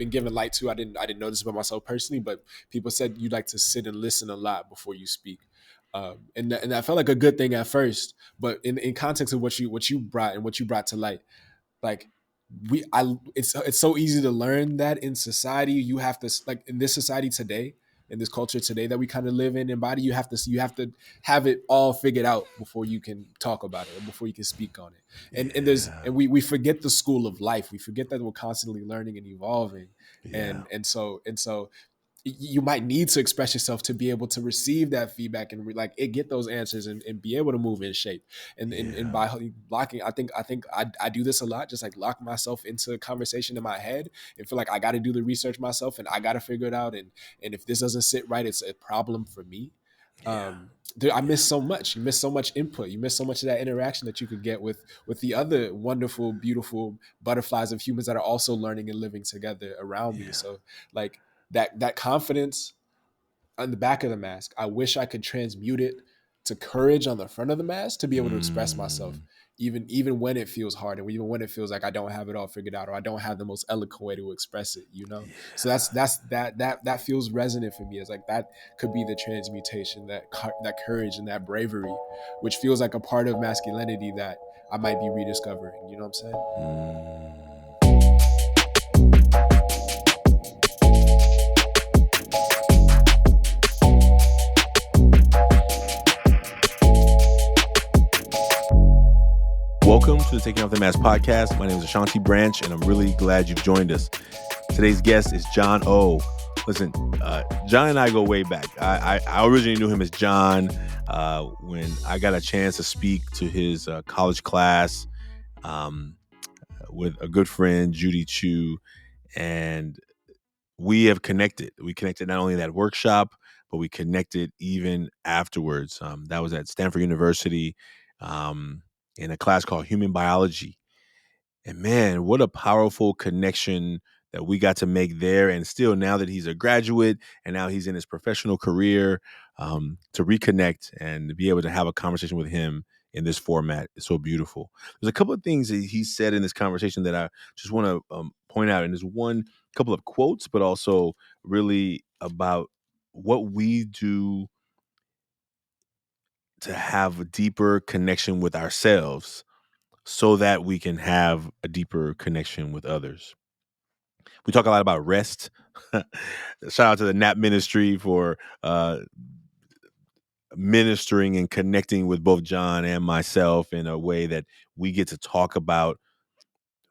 been given light to. I didn't know this about myself personally, but people said you like to sit and listen a lot before you speak. And that felt like a good thing at first, but in context of what you brought and what you brought to light, like it's so easy to learn that in society. You have to, like, in this society today, in this culture today that we kind of live in, embody, you have to have it all figured out before you can talk about it or before you can speak on it. And we forget the school of life. We forget that we're constantly learning and evolving. Yeah. And so you might need to express yourself to be able to receive that feedback and get those answers and be able to move in shape. And by blocking, I think I do this a lot, just like lock myself into a conversation in my head and feel like I got to do the research myself and I got to figure it out. And if this doesn't sit right, it's a problem for me. I miss so much. You miss so much input. You miss so much of that interaction that you could get with the other wonderful, beautiful butterflies of humans that are also learning and living together around me. So like that confidence on the back of the mask, I wish I could transmute it to courage on the front of the mask to be able to express myself, even when it feels hard and even when it feels like I don't have it all figured out or I don't have the most eloquent way to express it, So that feels resonant for me. It's like that could be the transmutation, that courage and that bravery, which feels like a part of masculinity that I might be rediscovering. You know what I'm saying? Welcome to the Taking Off the Mask podcast. My name is Ashanti Branch, and I'm really glad you've joined us. Today's guest is John O. Listen, John and I go way back. I originally knew him as John when I got a chance to speak to his college class with a good friend, Judy Chu, and we have connected. We connected not only at that workshop, but we connected even afterwards. That was at Stanford University. In a class called Human Biology. And man, what a powerful connection that we got to make there. And still, now that he's a graduate and now he's in his professional career, to reconnect and to be able to have a conversation with him in this format is so beautiful. There's a couple of things that he said in this conversation that I just want to point out. And there's one couple of quotes, but also really about what we do to have a deeper connection with ourselves so that we can have a deeper connection with others. We talk a lot about rest. Shout out to the NAP ministry for ministering and connecting with both John and myself in a way that we get to talk about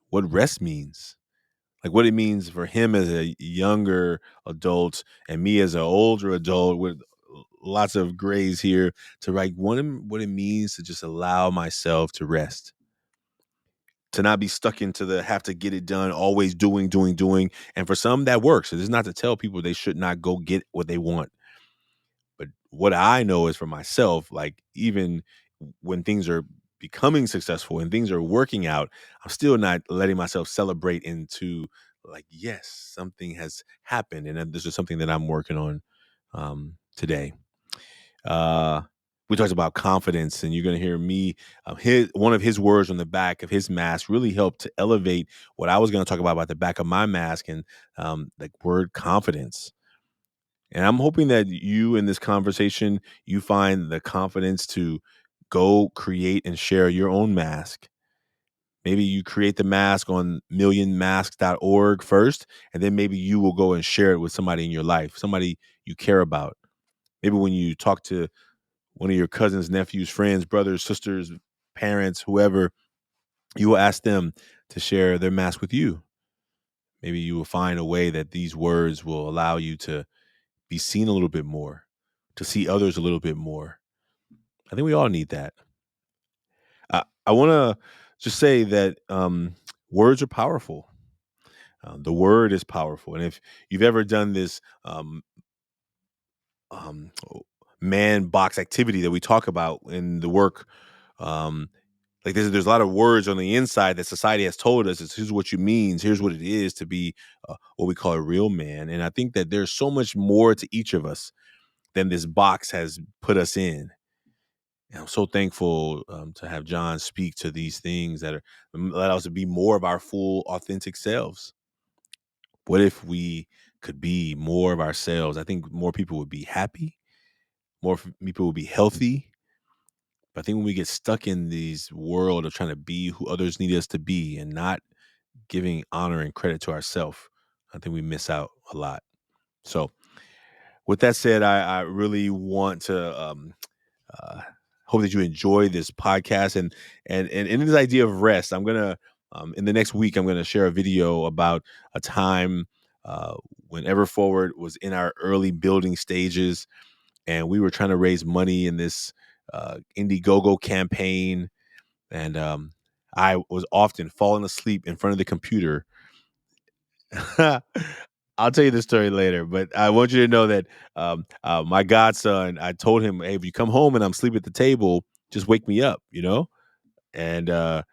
what rest means. Like what it means for him as a younger adult and me as an older adult with lots of grays here to write what it means to just allow myself to rest. To not be stuck into the have to get it done, always doing. And for some that works. It is not to tell people they should not go get what they want. But what I know is for myself, like even when things are becoming successful and things are working out, I'm still not letting myself celebrate into like, yes, something has happened. And this is something that I'm working on today. We talked about confidence, and you're going to hear me. One of his words on the back of his mask really helped to elevate what I was going to talk about the back of my mask, and the word confidence. And I'm hoping that you in this conversation, you find the confidence to go create and share your own mask. Maybe you create the mask on millionmasks.org first, and then maybe you will go and share it with somebody in your life, somebody you care about. Maybe when you talk to one of your cousins, nephews, friends, brothers, sisters, parents, whoever, you will ask them to share their mask with you. Maybe you will find a way that these words will allow you to be seen a little bit more, to see others a little bit more. I think we all need that. I want to just say that words are powerful. The word is powerful. And if you've ever done this man box activity that we talk about in the work, like there's a lot of words on the inside that society has told us. Here's what you means. Here's what it is to be what we call a real man. And I think that there's so much more to each of us than this box has put us in. And I'm so thankful to have John speak to these things that allow us to be more of our full, authentic selves. What if we could be more of ourselves? I think more people would be happy, people would be healthy. But I think when we get stuck in these world of trying to be who others need us to be and not giving honor and credit to ourselves, I think we miss out a lot. So, with that said, I really want to uh, hope that you enjoy this podcast and in this idea of rest. I'm gonna in the next week I'm gonna share a video about a time when Ever Forward was in our early building stages, and we were trying to raise money in this Indiegogo campaign, and I was often falling asleep in front of the computer. I'll tell you the story later, but I want you to know that my godson, I told him, hey, if you come home and I'm asleep at the table, just wake me up, And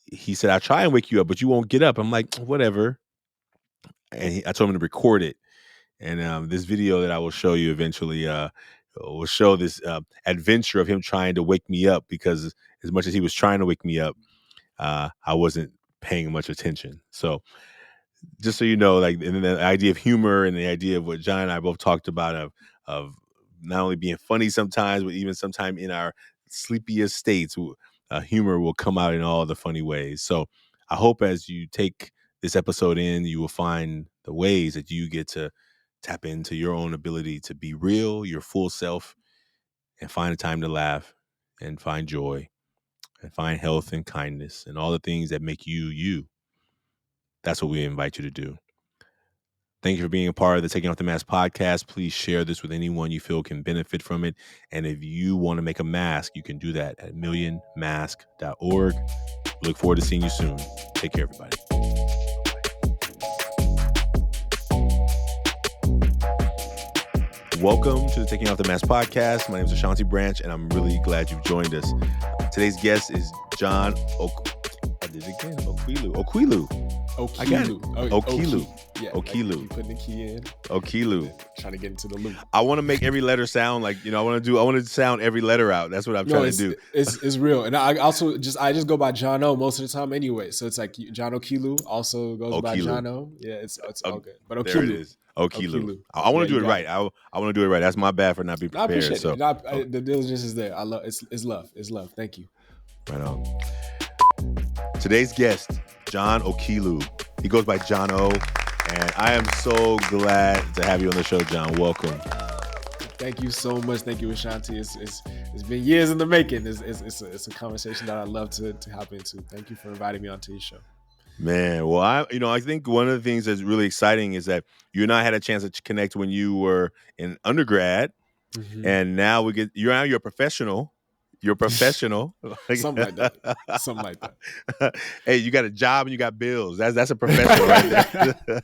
he said, I'll try and wake you up, but you won't get up. I'm like, whatever. And I told him to record it. And this video that I will show you eventually will show this adventure of him trying to wake me up, because as much as he was trying to wake me up, I wasn't paying much attention. So just so you know, like, and then the idea of humor and the idea of what John and I both talked about of not only being funny sometimes, but even sometimes in our sleepiest states, humor will come out in all the funny ways. So I hope as you take this episode in, you will find the ways that you get to tap into your own ability to be real, your full self, and find a time to laugh and find joy and find health and kindness and all the things that make you you. That's what we invite you to do. Thank you for being a part of the Taking Off the Mask podcast. Please share this with anyone you feel can benefit from it. And if you want to make a mask, you can do that at millionmask.org. We look forward to seeing you soon. Take care, everybody. Welcome to the Taking Off the Mask podcast. My name is Ashanti Branch, and I'm really glad you've joined us. Today's guest is John Okhiulu. I got it. Okhiulu. Yeah, Okhiulu. Like putting the key in. Okhiulu. Trying to get into the loop. I want to make every letter sound like, I want to sound every letter out. That's what I'm trying to do. It's real. And I also I just go by John O most of the time anyway. So it's like John Okhiulu also goes by John O. Yeah, it's all good. But Okhiulu. There it is. Okhiulu. I want to do it right. I want to do it right. That's my bad for not being prepared. I appreciate it. The diligence is there. I love it's love. It's love. Thank you. Right on. Today's guest, John Okhiulu. He goes by John O. And I am so glad to have you on the show, John. Welcome. Thank you so much. Thank you, Ashanti. It's been years in the making. It's a conversation that I love to hop into. Thank you for inviting me onto your show. Man, well, I think one of the things that's really exciting is that you and I had a chance to connect when you were in undergrad, and now you're a professional. You're a professional. Something like that. Hey, you got a job and you got bills. That's a professional right there.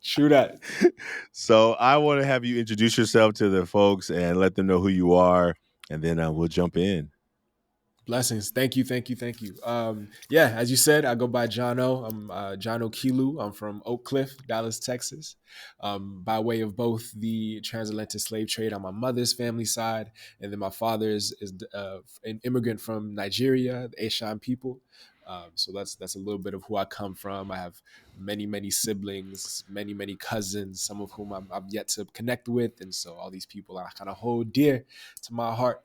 True that. So I want to have you introduce yourself to the folks and let them know who you are, and then we'll jump in. Blessings. Thank you. Yeah, as you said, I go by John O. I'm John Okhiulu. I'm from Oak Cliff, Dallas, Texas. By way of both the transatlantic slave trade on my mother's family side, and then my father is an immigrant from Nigeria, the Ashanti people. So that's a little bit of who I come from. I have many siblings, many cousins, some of whom I've yet to connect with, and so all these people I kind of hold dear to my heart.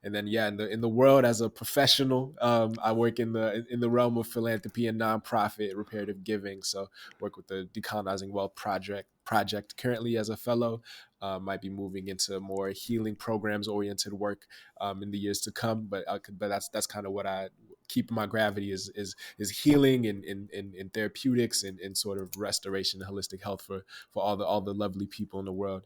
And then in the world as a professional, I work in the realm of philanthropy and nonprofit reparative giving. So work with the Decolonizing Wealth project currently as a fellow. Might be moving into more healing programs oriented work in the years to come. But that's kind of what I keep my gravity is healing and therapeutics and sort of restoration and holistic health for all the lovely people in the world.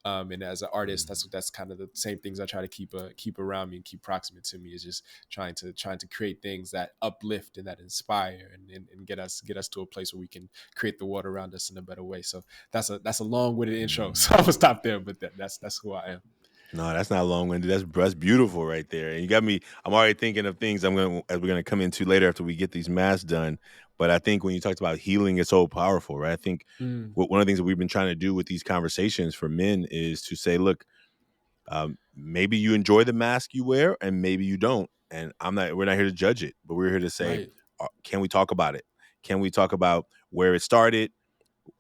And as an artist, that's kind of the same things I try to keep around me and keep proximate to me, is just trying to create things that uplift and that inspire and get us to a place where we can create the world around us in a better way. So that's a long-winded intro. So I'm gonna stop there, but that's who I am. No, that's not long-winded. That's beautiful right there. And you got me. I'm already thinking of things we're gonna come into later after we get these masks done. But I think when you talked about healing, it's so powerful, right? I think one of the things that we've been trying to do with these conversations for men is to say, look, maybe you enjoy the mask you wear, and maybe you don't. And we're not here to judge it, but we're here to say, can we talk about it? Can we talk about where it started,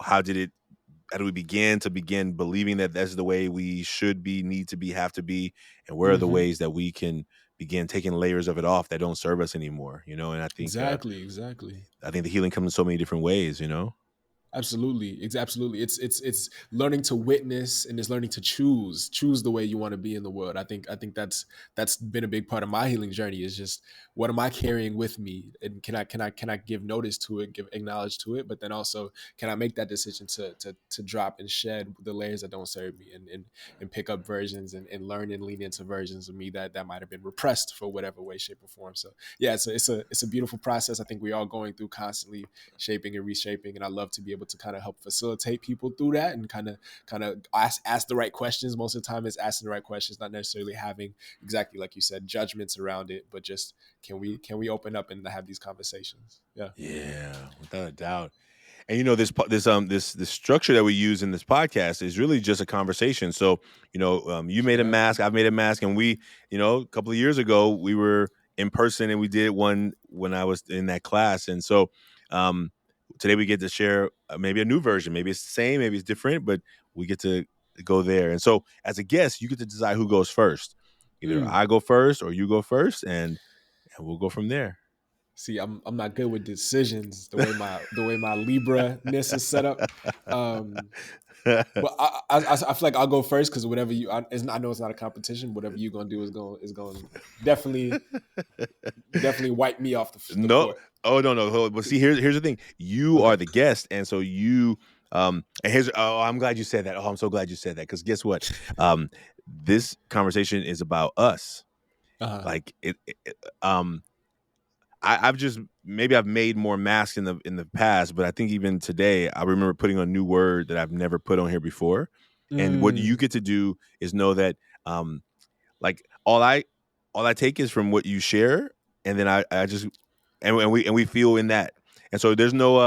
how did it how do we begin believing that that's the way we should be, need to be, have to be, and where are the Mm-hmm. ways that we can begin taking layers of it off that don't serve us anymore, and Exactly. Exactly. I think the healing comes in so many different ways. Absolutely. It's absolutely. It's learning to witness, and it's learning to choose the way you want to be in the world. I think that's been a big part of my healing journey, is just what am I carrying with me, and can I give notice to it, give acknowledge to it, but then also can I make that decision to drop and shed the layers that don't serve me, and pick up versions, and learn and lean into versions of me that might have been repressed for whatever way, shape, or form. So yeah, it's a beautiful process. I think we're all going through, constantly shaping and reshaping, and I love to be able to kind of help facilitate people through that, and kind of ask the right questions. Most of the time it's asking the right questions, not necessarily having, exactly like you said, judgments around it, but just can we open up and have these conversations. Yeah. Yeah, without a doubt. And this structure that we use in this podcast is really just a conversation. So you made a Yeah. mask, I've made a mask, and we, a couple of years ago we were in person and we did one when I was in that class. And so um, today we get to share maybe a new version. Maybe it's the same, maybe it's different, but we get to go there. And so as a guest, you get to decide who goes first. Either Mm. I go first or you go first, and we'll go from there. See, I'm not good with decisions, the way my Libra-ness is set up. Um, but I feel like I'll go first, because whatever I know it's not a competition. Whatever you're gonna do is going definitely definitely wipe me off the No. court. Oh, no. But see, here's the thing. You Okay. are the guest, and so you and here's I'm glad you said that. Oh, I'm so glad you said that, because guess what? This conversation is about us. Uh-huh. Like um I've just maybe I've made more masks in the past, but I think even today I remember putting a new word that I've never put on here before. And what you Mm. get to do is know that like all I take is from what you share, and then I just and we feel in that. And so there's no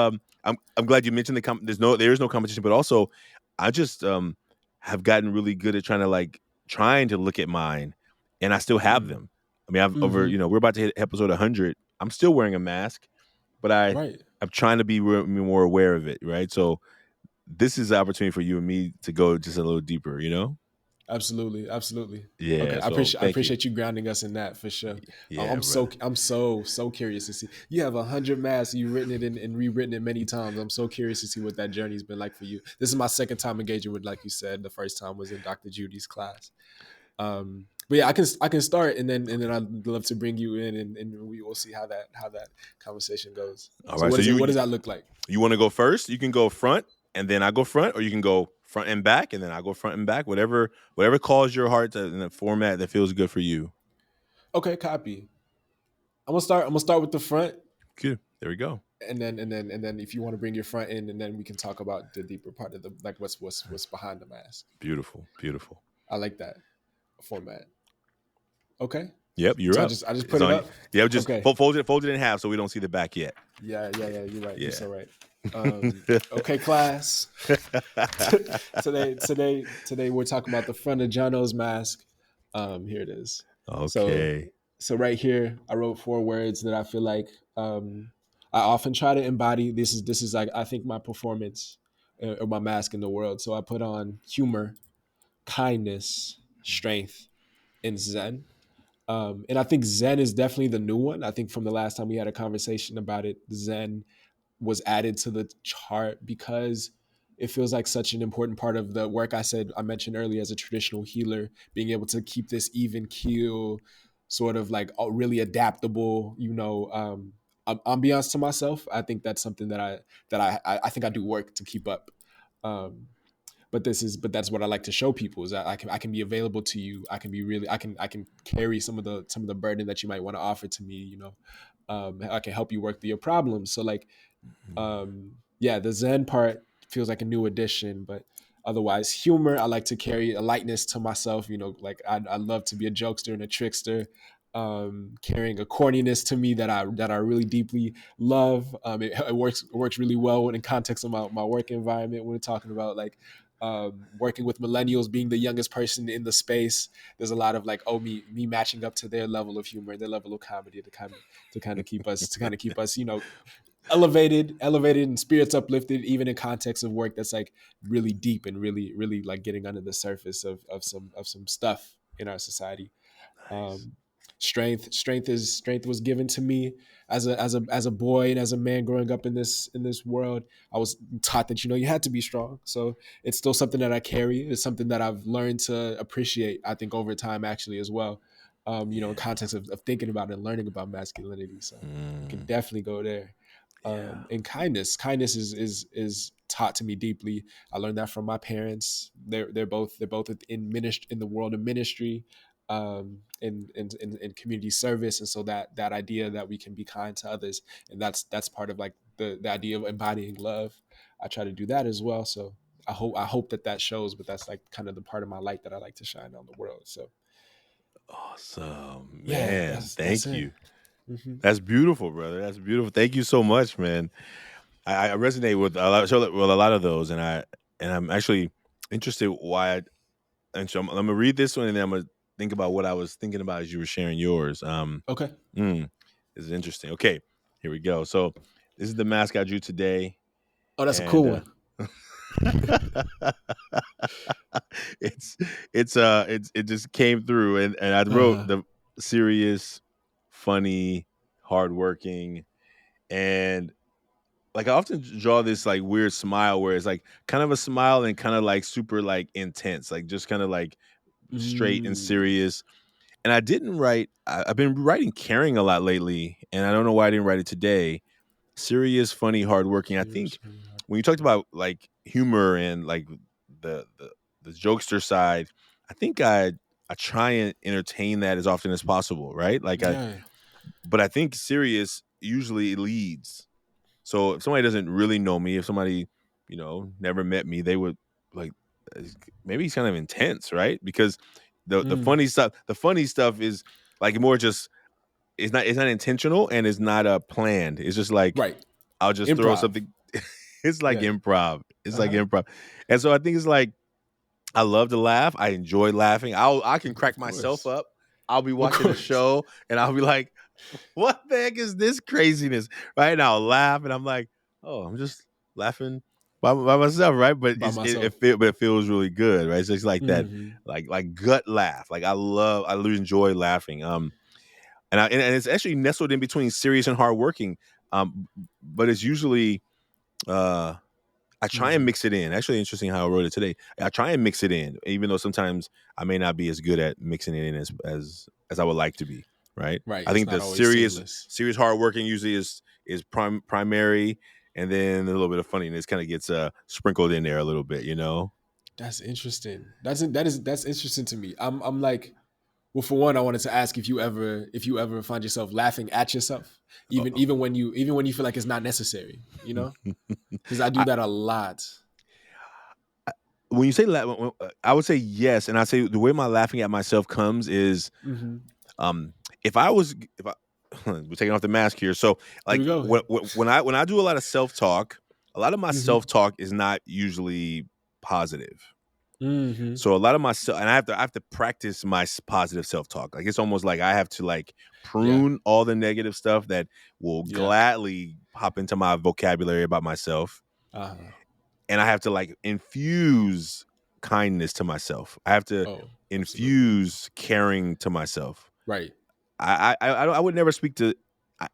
I'm glad you mentioned there is no competition, but also I just have gotten really good at trying to look at mine, and I still have Mm. them. I mean, I've over, Mm-hmm. we're about to hit episode 100. I'm still wearing a mask, but Right. I'm trying to be more aware of it, right? So this is the opportunity for you and me to go just a little deeper. Absolutely, absolutely. Okay, Yeah, I so appreciate I thank you. appreciate you grounding us in that, for sure. Yeah, I'm so curious to see. You have 100 masks. You've written it and rewritten it many times. I'm so curious to see what that journey's been like for you. This is my second time engaging with, like you said, the first time was in Dr. Judy's class. But yeah, I can start, and then I'd love to bring you in, and we will see how that conversation goes. all So right. So what does that look like? you want to go first? You can go front, and then I go front, or you can go front and back, and then I go front and back. Whatever calls your heart to, in a format that feels good for you. Okay, copy. I'm gonna start with the front, Good. There we go. and then if you want to bring your front in, and then we can talk about the deeper part of the, like, what's behind the mask. Beautiful. Beautiful. I like that format. Okay. Yep, you're So I up. just I just It's put it on. up. Yeah, just Okay. fold it in half so we don't see the back yet. Yeah, yeah, yeah. You're right. You're Yeah. so right. Okay, class. Today we're talking about the front of Jono's mask. Here it is. So Okay. so right here, I wrote 4 words that I feel like I often try to embody. This is like, I think, my performance, or my mask in the world. So I put on humor, kindness, strength, and Zen. And I think Zen is definitely the new one. I think from the last time we had a conversation about it, Zen was added to the chart because it feels like such an important part of the work I mentioned earlier, as a traditional healer, being able to keep this even keel, sort of like really adaptable, ambiance to myself. I think that's something that I think I do work to keep up. Um, but that's what I like to show people, is that I can be available to you. I can be really I can carry some of the burden that you might want to offer to me. I can help you work through your problems. So like, yeah, the Zen part feels like a new addition, but otherwise, humor, I like to carry a lightness to myself. Like I love to be a jokester and a trickster. Carrying a corniness to me that I really deeply love. It works really well in context of my work environment, when we're talking about like working with millennials, being the youngest person in the space. There's a lot of like, oh, me matching up to their level of humor, their level of comedy, to kind of keep us elevated and spirits uplifted, even in context of work that's like really deep and really, really like getting under the surface of some stuff in our society. Nice. Um, strength was given to me as a boy and as a man growing up in this world. I was taught that you had to be strong, so it's still something that I carry. It's something that I've learned to appreciate, I think, over time actually as well. In Yeah. context of thinking about and learning about masculinity, so we can Mm, definitely go there. yeah. And kindness is taught to me deeply. I learned that from my parents. They're both in the world of ministry, in community service, and so that idea that we can be kind to others, and that's part of like the idea of embodying love. I try to do that as well. So I hope that shows, but that's like kind of the part of my light that I like to shine on the world. So Awesome, yeah, man. that's Thank it. you. Hmm. That's beautiful, brother. That's beautiful. Thank you so much, man. I resonate with a lot, so with a lot of those, and I'm actually interested why. And so I'm gonna read this one, and then I'm gonna think about what I was thinking about as you were sharing yours. Okay. Mm, this is interesting. Okay, here we go. So this is the mask I drew today, Oh, that's a and cool one. it's it just came through, and I wrote Uh, the serious, funny, hardworking, and like I often draw this like weird smile where it's like kind of a smile and kind of like super like intense, like just kind of like straight and mm, serious. And I didn't write. I've been writing caring a lot lately, and I don't know why I didn't write it today. Serious, funny, hardworking. I serious, think funny, when you talked hardworking. about like humor and like the the the jokester side, I think I try and entertain that as often as possible, right? Yeah. But I think serious usually leads. So if somebody doesn't really know me, if somebody never met me, they would like uh, maybe he's kind of intense, right? Because Mm, the funny stuff is like more just it's not intentional and it's not planned. It's just like right. I'll just throw Improv. something. It's like Yeah. improv. It's like Uh-huh. improv, and so I think it's like I love to laugh. I enjoy laughing. I can crack Of myself course. up. I'll be Of watching a course. show and I'll be like, "What the heck is this craziness?" Right? And I'll laugh, and I'm like, "Oh, I'm just laughing by myself, right?" But By myself. but it feels really good, right? So it's like that, Hmm. like gut laugh. Like I really enjoy laughing. And it's actually nestled in between serious and hardworking. But it's usually uh I try and Hmm. mix it in. Actually, interesting how I wrote it today. I try and mix it in, even though sometimes I may not be as good at mixing it in as I would like to be. Right. Right. I It's think not the always seamless. serious hard working usually is primary, and then a little bit of funniness kind of gets sprinkled in there a little bit. That's interesting. That's interesting to me. I'm like, well, for one, I wanted to ask if you ever find yourself laughing at yourself, even when you feel like it's not necessary, because I do I, that a lot. when you say I would say yes, and I say the way my laughing at myself comes is Hmm. Um, if I we're taking off the mask here, so Here we like go. when I do a lot of self talk, a lot of my Hmm. self talk is not usually positive. Hmm. So a lot of my and I have to practice my positive self talk. Like it's almost like I have to like Yeah. prune all the negative stuff that will Yeah. gladly pop into my vocabulary about myself, Uh, and I have to like infuse kindness to myself. I have to oh, absolutely. infuse caring to myself. Right. I would never speak to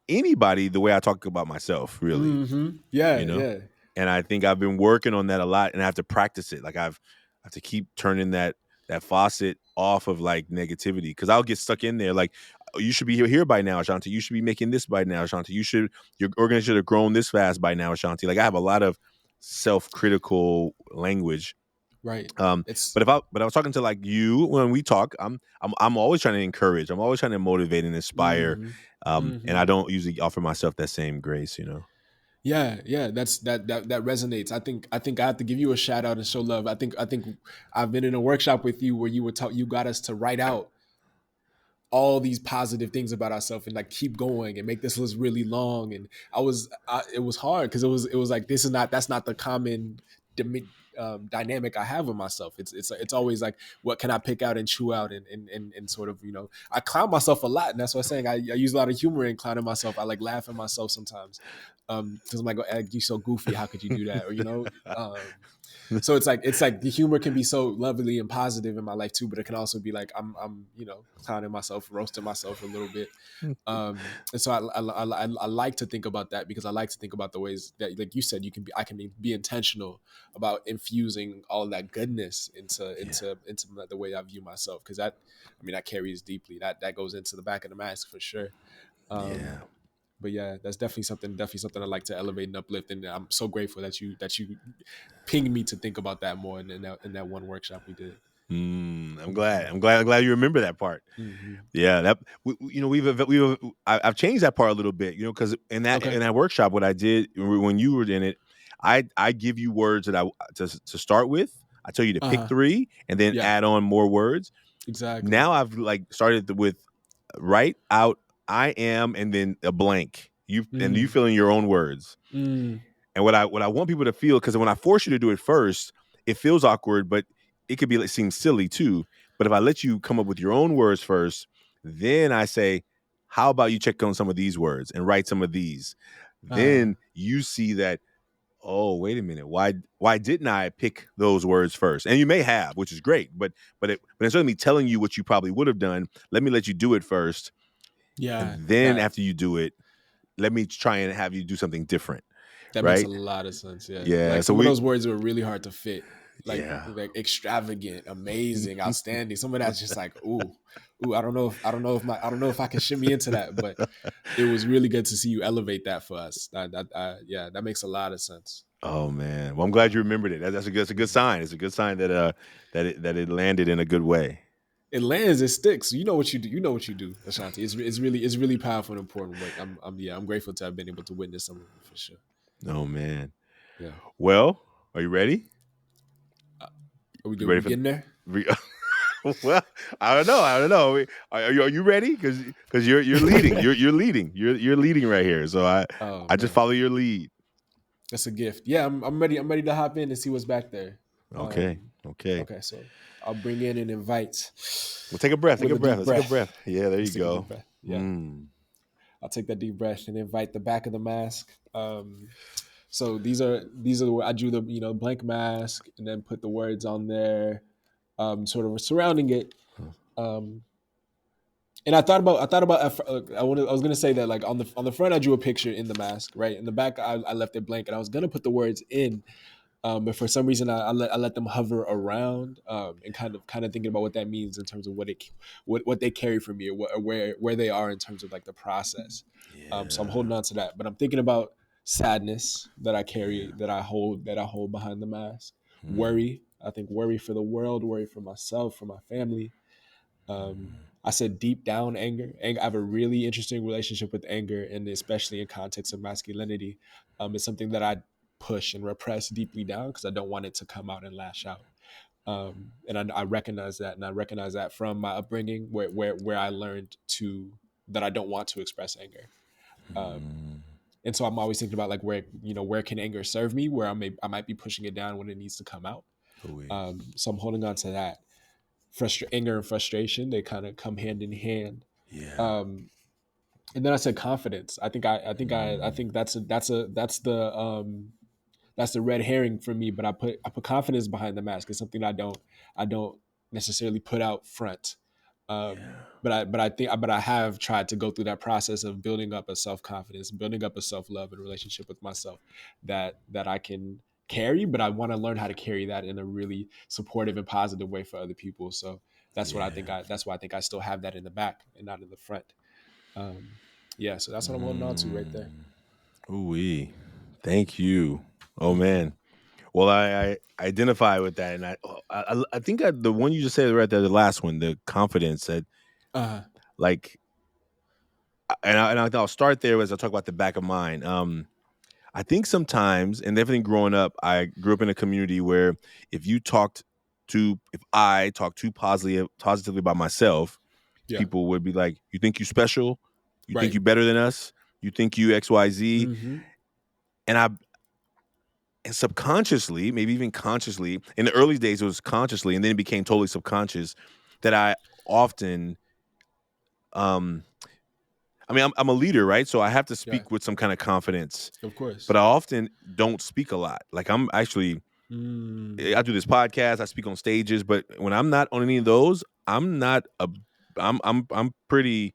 anybody the way I talk about myself, really, Yeah. you know. Yeah. And I think I've been working on that a lot, and I have to practice it. Like I have to keep turning that faucet off of like negativity because I'll get stuck in there. Like, "Oh, you should be here by now, Ashanti. You should be making this by now, Ashanti. Your organization should have grown this fast by now, Ashanti." Like I have a lot of self critical language. Right. Um, It's. but I was talking to like you when we talk. I'm always trying to encourage. I'm always trying to motivate and inspire. Hmm. And I Hmm. don't usually offer myself that same grace. Yeah, yeah, that resonates. I think I have to give you a shout out and show love. I think I've been in a workshop with you where you got us to write out all these positive things about ourselves and like keep going and make this list really long. And it was hard because it was like this is not that's not the common dynamic I have with myself. It's always like, what can I pick out and chew out, and sort of, I clown myself a lot, and that's what I'm saying. I use a lot of humor in clowning myself. I like laugh at myself sometimes, because I'm like, oh, you're so goofy. How could you do that? Or so it's like the humor can be so lovely and positive in my life too, but it can also be like I'm clowning myself, roasting myself a little bit. And so I like to think about that, because I like to think about the ways that, like you said, I can be intentional about infusing all of that goodness into the way I view myself, because that carries deeply. That goes into the back of the mask for sure. Um, Yeah. but yeah, that's definitely something I like to elevate and uplift, and I'm so grateful that you pinged me to think about that more in that one workshop we did. I'm Mm-hmm. glad. I'm glad you remember that part. Mm-hmm. Yeah, that I've changed that part a little bit, because Okay. in that workshop, what I did when you were in it, I give you words that to start with. I tell you to pick Uh-huh. 3 and then Yeah. add on more words. Exactly. Now I've like started with write out I am and then a blank. You Mm. fill in your own words. Mm. And what I want people to feel, because when I force you to do it first, it feels awkward, but it could be like seem silly too. But if I let you come up with your own words first, then I say, how about you check on some of these words and write some of these? Uh. Then you see that, oh, wait a minute, why didn't I pick those words first? And you may have, which is great, but instead of me telling you what you probably would have done, let me let you do it first. Yeah. And then That after you do it, let me try and have you do something different. that makes a Right? lot of sense. Yeah. Yeah. Like So some of those words were really hard to fit. Like yeah. like extravagant, amazing, outstanding. Some of that's just like, ooh. I don't know if I can shimmy into that, but it was really good to see you elevate that for us. Yeah, that makes a lot of sense. Oh man. Well, I'm glad you Um, remembered it. That's a good mhm. sign. It's a good sign that it landed in a good way. It lands, it sticks. You know what you do. You know what you do, Ashanti. It's really powerful and important work. I'm grateful to have been able to witness some of it for sure. Oh man. Yeah. Well, are you ready? Uh, Are we You good? ready We for the getting there? re- well, I don't know. I don't know. Are you ready? Because you're leading. You're leading. You're leading right here. So I Oh I just man, follow your lead. that's a gift. Yeah, I'm ready. I'm ready to hop in and see what's back there. Okay. Okay. Okay, so I'll bring in and invite Well, take a breath. Take with a a breath. deep Let's take a breath. breath. Yeah, there you Let's take a go. deep breath. Yeah, Mm. I'll take that deep breath and invite the back of the mask. So these are I drew the blank mask and then put the words on there, sort of surrounding it. Um, and I thought about I was gonna say that, like, on the front I drew a picture in the mask, right? In the back I left it blank, and I was gonna put the words in, but for some reason I let them hover around, and kind of thinking about what that means in terms of what they carry for me, or where they are in terms of like the process. So I'm Yeah. holding on to that, but I'm thinking about sadness that I Yeah. carry, that I hold behind the mask. Mm. Worry, I think worry for the world, worry for myself, for my family. I said deep down anger. I have a really interesting relationship with anger, and especially in context of masculinity. It's something that I push and repress deeply down because I don't want it to come out and lash out. And I recognize that, and I recognize that from my upbringing, where I learned that I don't want to express anger. Mm. And so I'm always thinking about, like, where can anger serve me, where I might be pushing it down when it needs to come out. Oui. So I'm holding on to that. Anger and frustration, they kind of come hand in hand. Yeah. Um, and then I said confidence. I think that's the red herring for me. But I put confidence behind the mask. It's something I don't necessarily put out front. Yeah. But I have tried to go through that process of building up a self confidence, building up a self love and relationship with myself that I can carry. But I want to learn how to carry that in a really supportive and positive way for other people. So Yeah. that's why I think I still have that in the back and not in the front. Um, yeah, so that's what I'm holding on to right there. Mm. Oui. Thank you. Oh Hmm. man. Well, I identify with that, and I think the one you just said right there, the last one, the confidence that, Uh, like, I'll start there as I talk about the back of mine. I think sometimes, and definitely growing up, I grew up in a community where if I talked too positively about myself, yeah, people would be like, "You think you special? You think right. you better than us? You think you X Y Z?" Hmm. And and subconsciously, maybe even consciously, in the early days it was consciously, and then it became totally subconscious, that I often, um, I mean, I'm a leader, right? So I have to Yeah, speak with some kind of confidence, of but course. I often don't speak a lot. Like I'm actually, I Mm, do this podcast, I speak on stages, but when I'm not on any of those, I'm not a, I'm pretty,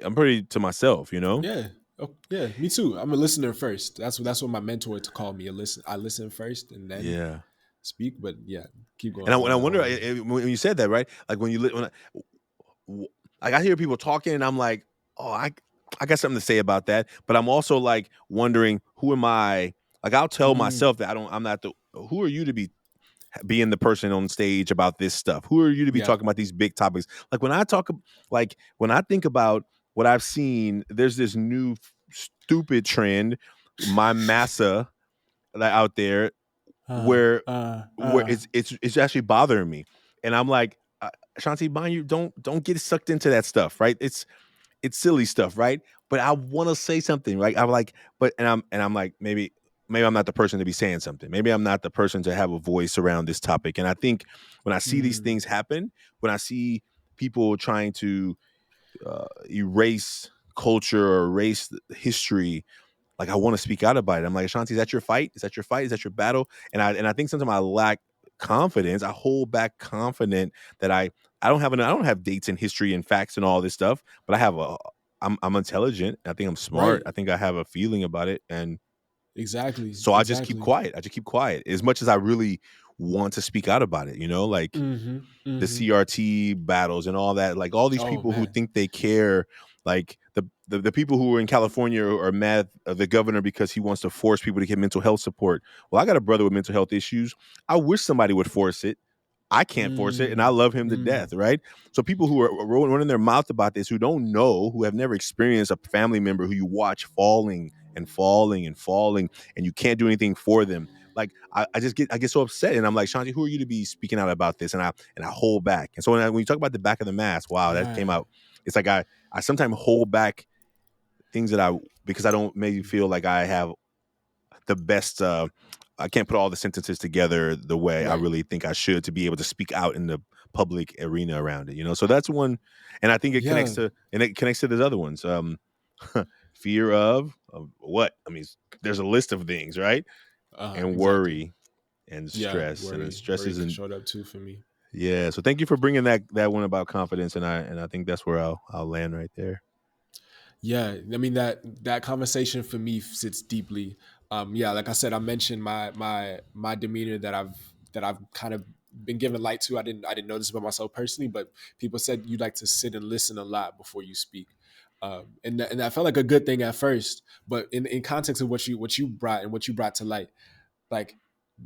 I'm pretty to myself, you know? yeah. Oh, yeah, me too. I'm a listener first. That's what my mentor to call me. A listen. I listen first and then Yeah. speak. But yeah, keep And going. I, and I I don't wonder want to. when you said that, right? Like when you when like I hear people talking, and I'm like, oh, I got something to say about that. But I'm also like wondering, who am I? Like I'll tell Mm, myself that I'm not the. Who are you to be being the person on stage about this stuff? Who are you to be yeah. talking about these big topics? Like when I talk, like when I think about what I've seen, there's this new stupid trend, my massa, that out there, Uh, where uh, where uh. it's actually bothering me, and I'm like, Shanti, mind you, don't get sucked into that stuff, right? It's silly stuff, right? But I want to say something, right? I'm like, but and I'm like, maybe I'm not the person to be saying something. Maybe I'm not the person to have a voice around this topic. And I think when I see these Mm, things happen, when I see people trying to erase culture or erase history, like I want to speak out about it. I'm like, Ashanti, is that your fight? Is that your fight? Is that your battle? And I think sometimes I lack confidence. I hold back confident that I don't have dates and history and facts and all this stuff, but I'm intelligent. I think I'm smart. right. I think I have a feeling about it. And Exactly. so I just keep Exactly. quiet. I just keep quiet as much as I really want to speak out about it, like Mm-hmm. the Mm-hmm. CRT battles and all that, like all these Oh people who man. think they care, like the people who are in California are mad at the governor because he wants to force people to get mental health support. Well, I got a brother with mental health issues. I wish somebody would force it. I can't force it, and I Mm, love him to mm. death, right? So people who are running their mouth about this, who don't know, who have never experienced a family member who you watch falling and falling and falling, and you can't do anything for them. Like I get so upset, and I'm like, Shanti, who are you to be speaking out about this? And I hold back. And so when you talk about the back of the mask, wow, that came Yeah. out. It's like I sometimes hold back things that I because I don't maybe feel like I have the best. I can't put all the sentences together the way I Right. really think I should to be able to speak out in the public arena around it. So that's one, and I think Yeah. it connects to those other ones. Fear of what? I mean, there's a list of things, right? And Exactly. worry and Yeah. stress, and Worry. stress Worry isn't. showed up too for me. Yeah. So thank you for bringing that one about confidence, and I think that's where I'll land right there. Yeah, I mean that conversation for me sits deeply. Yeah, like I said, I mentioned my demeanor that I've kind of been given light to. I didn't know this about myself personally, but people said you like to sit and listen a lot before you speak, and that felt like a good thing at first. But in context of what you brought and what you brought to light, like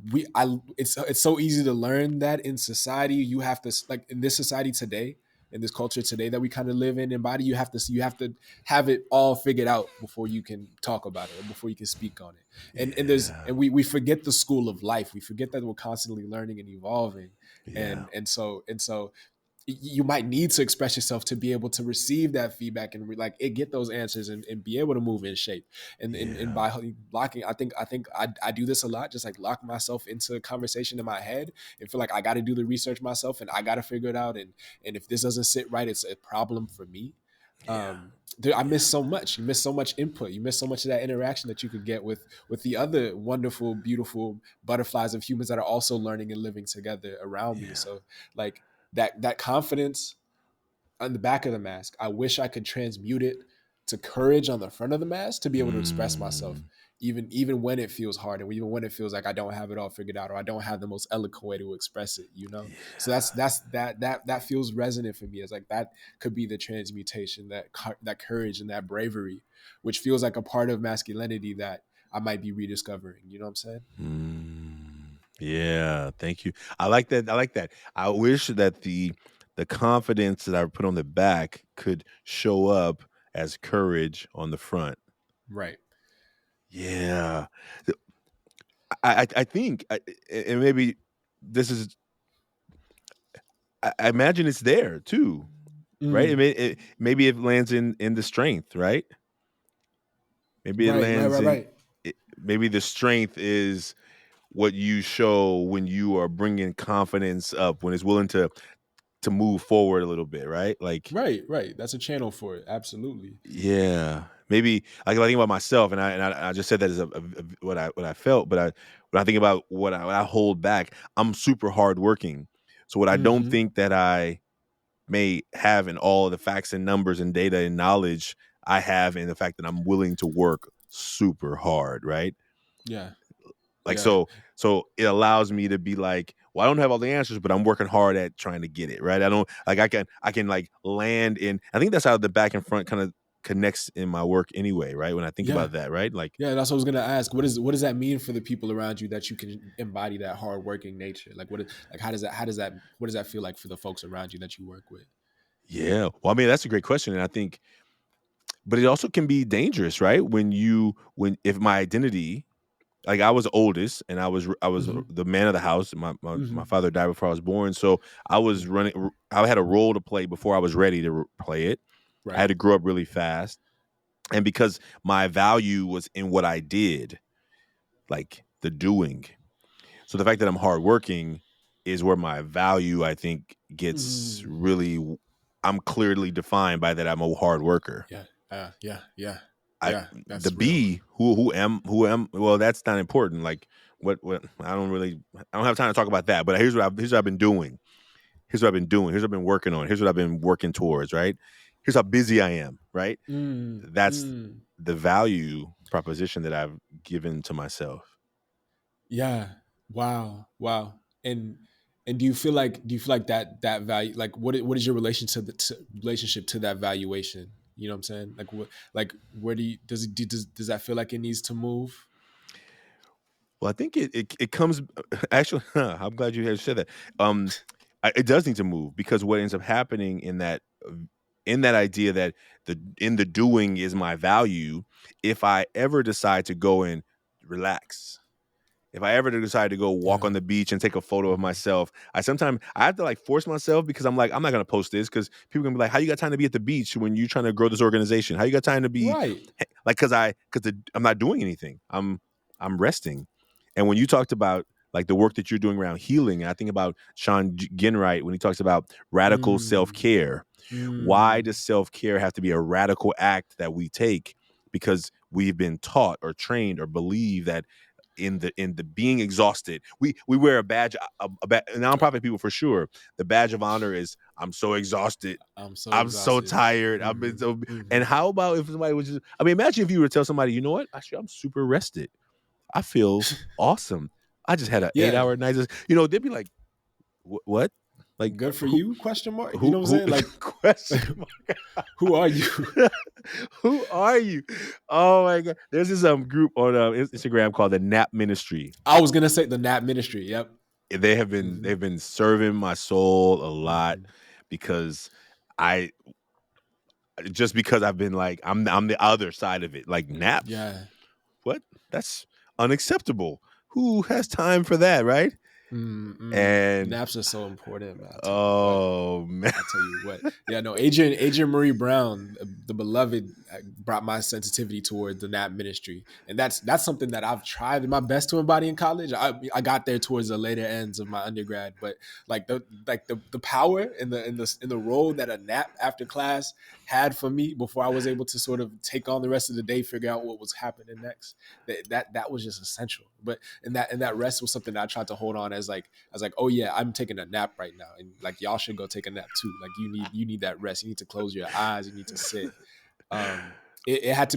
it's so easy to learn that in society. You have to, like, in this society today, in this culture today that we kind of live in and body, you have to have it all figured out before you can talk about it or before you can speak on it. And Yeah. we forget the school of life. We forget that we're constantly learning and evolving. Yeah. And so you might need to express yourself to be able to receive that feedback and like it, get those answers and be able to move in shape. And Yeah. by locking, I do this a lot, just like lock myself into a conversation in my head and feel like I got to do the research myself and I got to figure it out. And if this doesn't sit right, it's a problem for me. Yeah. I Yeah. miss so much. You miss so much input. You miss so much of that interaction that you could get with the other wonderful, beautiful butterflies of humans that are also learning and living together around me. Yeah. So like that confidence on the back of the mask, I wish I could transmute it to courage on the front of the mask to be able to express myself, Mm. even when it feels hard and even when it feels like I don't have it all figured out or I don't have the most eloquent way to express it. So that feels resonant for me. It's like that could be the transmutation, that courage and that bravery, which feels like a part of masculinity that I might be rediscovering. You know what I'm saying? Yeah, thank you. I like that. I like that. I wish that the confidence that I put on the back could show up as courage on the front. Right. Yeah, I think, and maybe this is. I imagine it's there too, right? Mm. Maybe it lands in the strength, right? Maybe it Right. Right. lands Right. in Right. maybe the strength is what you show when you are bringing confidence up, when it's willing to move forward a little bit, right? Like, Right. That's a channel for it. Absolutely. yeah, maybe like if I think about myself, and I just said that as what I felt, but when I think about what I hold back, I'm super hardworking. So what I don't Mm-hmm. think that I may have in all of the facts and numbers and data and knowledge I have in the fact that I'm willing to work super hard, right? Yeah. Like Yeah. so it allows me to be like, well, I don't have all the answers, but I'm working hard at trying to get it, right? I don't like I can like land in. I think that's how the back and front kind of connects in my work anyway, right? When I think Yeah. about that, right? Like, Yeah, that's what I was gonna ask. What does that mean for the people around you that you can embody that hardworking nature? Like like how does that what does that feel like for the folks around you that you work with? yeah. Well, I mean, that's a great question, and I think, but it also can be dangerous, right? When if my identity, like I was the oldest and I was Mm-hmm. the man of the house. My Mm-hmm. father died before I was born, so I was running. I had a role to play before I was ready to play it. I had Right. to grow up really fast, and because my value was in what I did, like the doing. So the fact that I'm hardworking is where my value, I think, gets Mm. really. I'm clearly defined by that. I'm a hard worker. Yeah. Yeah. I Yeah. the That's real. B who am well, that's not important. Like what I don't have time to talk about that. But here's what I've been doing. Here's what I've been doing. Here's what I've been working on. Here's what I've been working towards. Right. Here's how busy I am. Right. Mm. That's Mm. the value proposition that I've given to myself. Yeah. Wow. And do you feel like that value like what is your relationship to that valuation? You know what I'm saying? Like where do you does that feel like it needs to move? Well, I think it comes actually. I'm glad you had said that. Um, it does need to move because what ends up happening in that idea that the doing is my value. If I ever decide to go and relax, if I ever decide to go walk Yeah. on the beach and take a photo of Mhm. myself, I have to like force myself because I'm like, I'm not gonna post this because people are gonna be like, how you got time to be at the beach when you're trying to grow this organization? How you got time to be Right. like because I'm not doing anything. I'm resting. And when you talked about like the work that you're doing around healing, and I think about Ginwright when he talks about radical Mm. self-care. Why Mm. does self-care have to be a radical act that we take? Because we've been taught or trained or believe that in the being exhausted, we wear a badge, nonprofit people for sure. The badge of honor is I'm so exhausted, I'm so I'm so exhausted. tired, I've been Mhm. so. And Mhm. how about if somebody was just, I mean, imagine if you were to tell somebody, you know what, actually I'm super rested, I feel awesome, I just had an eight Yeah. hour night, they'd be like, what, like Good for who you? Question mark. You know what I'm who saying? Like question mark. who are you? Who are you? Oh my god! There's this group on Instagram called the Nap Ministry. I was gonna say the Nap Ministry. Yep. Hmm. They've been serving my soul a lot Hmm. because I because I've been like I'm the other side of it. Like naps, Yeah. what? That's unacceptable. Who has time for that, right? Mm-mm. And Naps are so important, man. oh man, I'll tell you what. Yeah, no, Adrian Marie Brown, the beloved, brought my sensitivity toward the nap ministry, and that's something that I've tried my best to embody in college. I got there towards the later ends of my undergrad, but the power and the role that a nap after class had for me before I was able to sort of take on the rest of the day, figure out what was happening next. That was just essential. But and that rest was something that I tried to hold on as like I was like, oh yeah, I'm taking a nap right now, and like y'all should go take a nap too. Like you need that rest. You need to close your eyes. You need to sit. It had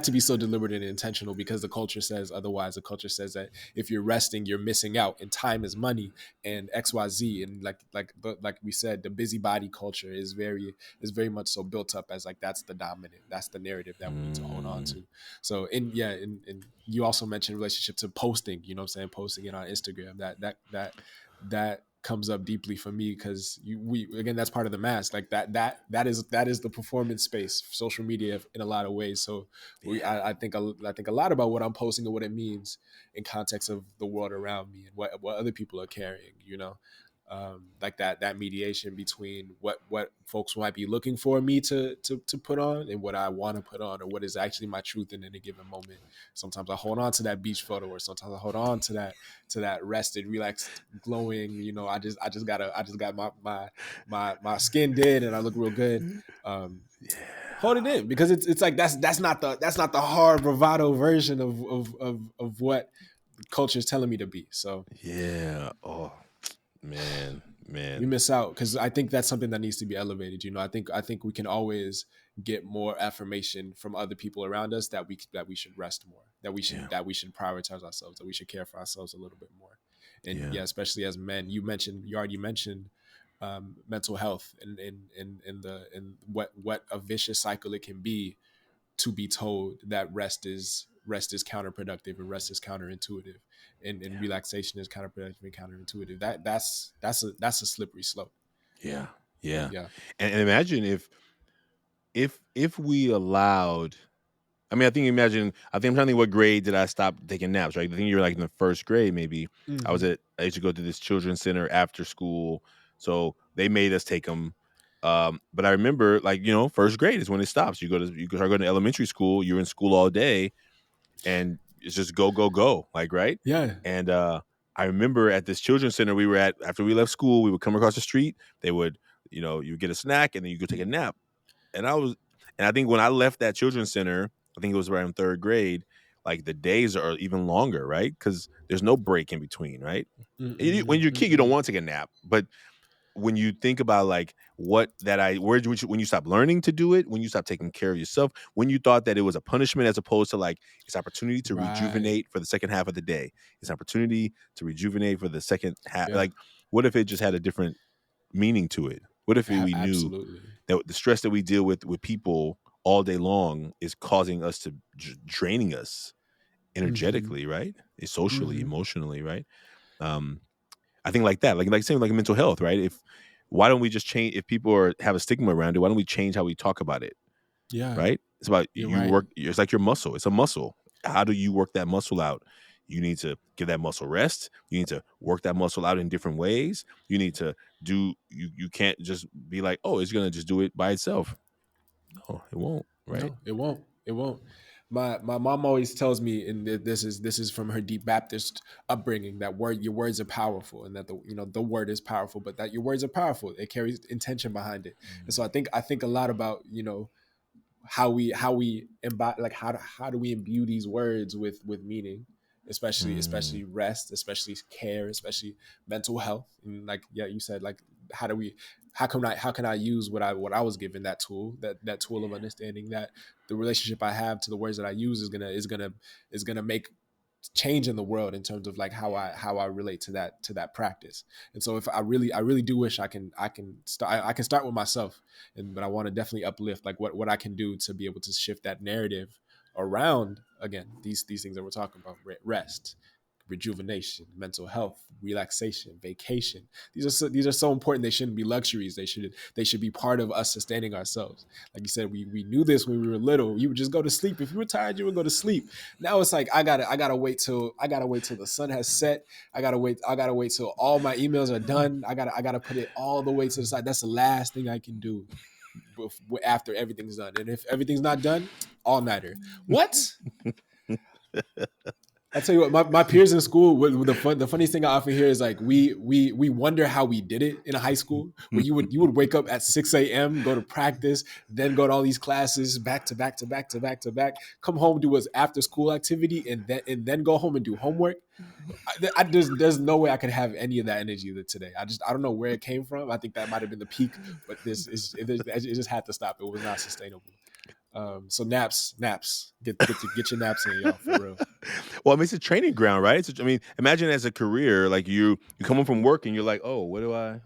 to be so deliberate and intentional because the culture says otherwise. The culture says that if you're resting, you're missing out, and time is money, and XYZ, and like we said, the busybody culture is very much so built up as like that's the narrative that we need to hold on mm, to. So and you also mentioned relationship to posting. You know what I'm saying? Posting it on Instagram. That comes up deeply for me because we again that's part of the mask like that is the performance space social media in a lot of ways. So yeah. I think a lot about what I'm posting and what it means in context of the world around me and what other people are carrying, you know. like that mediation between what folks might be looking for me to put on and what I want to put on, or what is actually my truth in any given moment. Sometimes I hold on to that beach photo, or sometimes I hold on to that rested, relaxed, glowing. I just got my skin did, and I look real good. Um, Hold it in, because it's like that's not the hard bravado version of what culture is telling me to be. So Yeah. Oh, man, we man. miss out, because I think that's something that needs to be elevated. I think we can always get more affirmation from other people around us, that we should rest more, that we should Yeah. that we should prioritize ourselves, that we should care for ourselves a little bit more. And Yeah. yeah, especially as men, you mentioned mental health, and what a vicious cycle it can be, to be told that rest is counterproductive, and rest is counterintuitive, and Yeah. relaxation is counterproductive and counterintuitive. That's a slippery slope. Yeah. Yeah. Yeah. And imagine if we allowed, I mean, I think I'm trying to think, what grade did I stop taking naps, right? I think you were like in the first grade, maybe. Mm-hmm. I used to go to this children's center after school. So they made us take them. But I remember, like, first grade is when it stops. You start going to elementary school, you're in school all day, and it's just go, go, go, like, right? Yeah. And I remember at this children's center we were at, after we left school, we would come across the street. They would, you would get a snack and then you could take a nap. And I think when I left that children's center, I think it was around third grade, like the days are even longer, right? Because there's no break in between, right? When Mm-mm, you're a kid, you don't mm-mm. want to take a nap, but when you think about like when you stop learning to do it, when you stop taking care of yourself, when you thought that it was a punishment as opposed to like it's opportunity to Right. rejuvenate for the second half of the day, it's an opportunity to rejuvenate for the second half. Yeah. Like, what if it just had a different meaning to it? What if we knew Absolutely. that the stress that we deal with people all day long is causing us to draining us Mm-hmm. energetically, right? Socially, Mm-hmm. emotionally, right? Um, I think like that, like same like mental health, right? If Why don't we just change? If people have a stigma around it, why don't we change how we talk about it? Yeah. Right? It's about You're you right. work. It's like your muscle. It's a muscle. How do you work that muscle out? You need to give that muscle rest. You need to work that muscle out in different ways. You need to do. You can't just be like, oh, it's gonna just do it by itself. No, it won't. Right? No, it won't. It won't. My mom always tells me, and this is from her deep Baptist upbringing, that your words are powerful, and that the word is powerful, but that your words are powerful. It carries intention behind it. And so I think a lot about how we embody, like how do we imbue these words with meaning, Mm, especially rest, especially care, especially mental health. And like, yeah, you said, like, how do we how can I use what I was given, that tool of understanding, that the relationship I have to the words that I use is gonna make change in the world, in terms of like how I relate to that practice. And so, if I really do wish I can start with myself, but I want to definitely uplift, like, what I can do to be able to shift that narrative around, again, these things that we're talking about: rest, rejuvenation, mental health, relaxation, vacation. These are so important. They shouldn't be luxuries. They should be part of us sustaining ourselves. Like you said, we knew this when we were little. You would just go to sleep. If you were tired, you would go to sleep. Now it's like, I gotta wait till the sun has set. I gotta wait till all my emails are done. I gotta put it all the way to the side. That's the last thing I can do after everything's done. And if everything's not done, all nighter. What? I tell you what, my peers in school, the funniest thing I often hear is, like, we wonder how we did it in high school, where you would wake up at 6 a.m., go to practice, then go to all these classes back to back to back to back to back, come home, do his after school activity, and then go home and do homework. There's no way I could have any of that energy today. I don't know where it came from. I think that might have been the peak, but it just had to stop. It was not sustainable. So naps, get your naps in, y'all, for real. well, I mean, it's a training ground, right? I mean, imagine as a career, like you come home from work and you're like, oh, what do I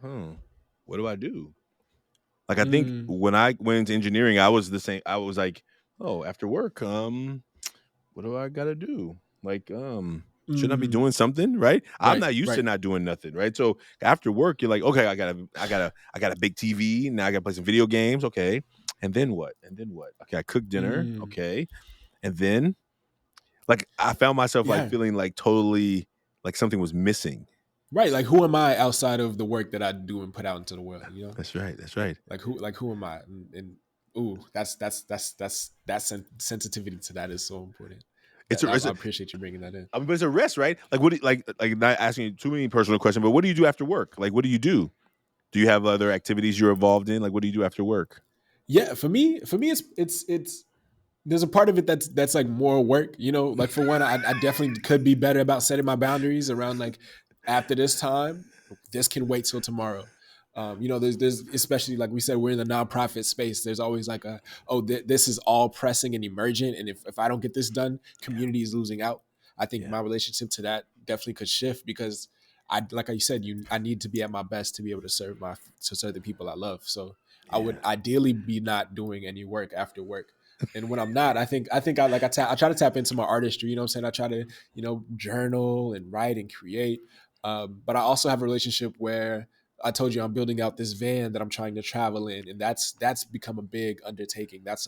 do? Like, I think Mm, when I went into engineering, I was the same. I was like, oh, after work, what do I gotta do? Like, shouldn't I be mm, doing something, right? I'm right, not used to right. not doing nothing, right? So after work, you're like, okay, I got a big TV. Now I gotta play some video games. Okay. And then what? And then what? Okay, I cook dinner. Mm, Okay. And then, like, I found myself like yeah, feeling like totally like something was missing. Right. Like who am I outside of the work that I do and put out into the world, you know? That's right. That's right. Like who am I? And ooh, that sensitivity to that is so important. It's That a, I appreciate you bringing that in. I mean, but it's a rest, right? Like, what do you, like not asking you too many personal questions, but what do you do after work? Like, what do you do? Do you have other activities you're involved in? Like, what do you do after work? Yeah, for me, it's there's a part of it that's like more work, you know. Like for one, I definitely could be better about setting my boundaries around like after this time, this can wait till tomorrow. You know, there's especially like we said, we're in the nonprofit space. There's always like a this is all pressing and emergent, and if I don't get this done, community is losing out. I think Yeah. my relationship to that definitely could shift because I like I said, I need to be at my best to be able to serve the people I love. So I would Yeah. ideally be not doing any work after work. And when I'm not, I try to tap into my artistry. You know what I'm saying? I try to journal and write and create. But I also have a relationship where I told you I'm building out this van that I'm trying to travel in, and that's become a big undertaking. That's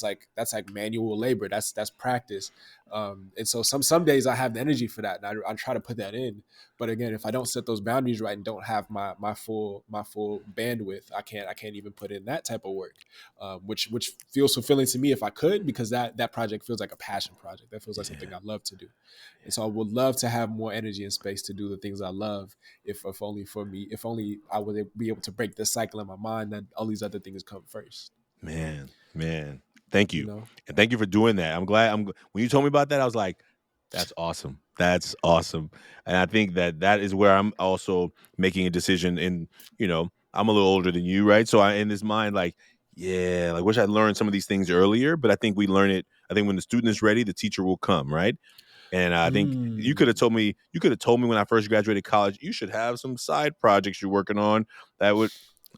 like manual labor. That's practice. And so some days I have the energy for that, and I try to put that in. But again, if I don't set those boundaries right and don't have my full bandwidth, I can't even put in that type of work, which feels fulfilling to me if I could, because that project feels like a passion project. That feels like Yeah. something I love to do, and Yeah. so I would love to have more energy and space to do the things I love. If only for me, if only I would be able to break this cycle in my mind that all these other things come first. Man. Thank You you, know? and thank you for doing that. I'm glad. When you told me about that, I was like, "That's awesome. That's awesome." And I think that is where I'm also making a decision. And I'm a little older than you, right? So I in this mind, like, yeah, like wish I'd learned some of these things earlier. But I think we learn it. I think when the student is ready, the teacher will come, right? And I think you could have Mm, told me. You could have told me when I first graduated college, you should have some side projects you're working on. That would.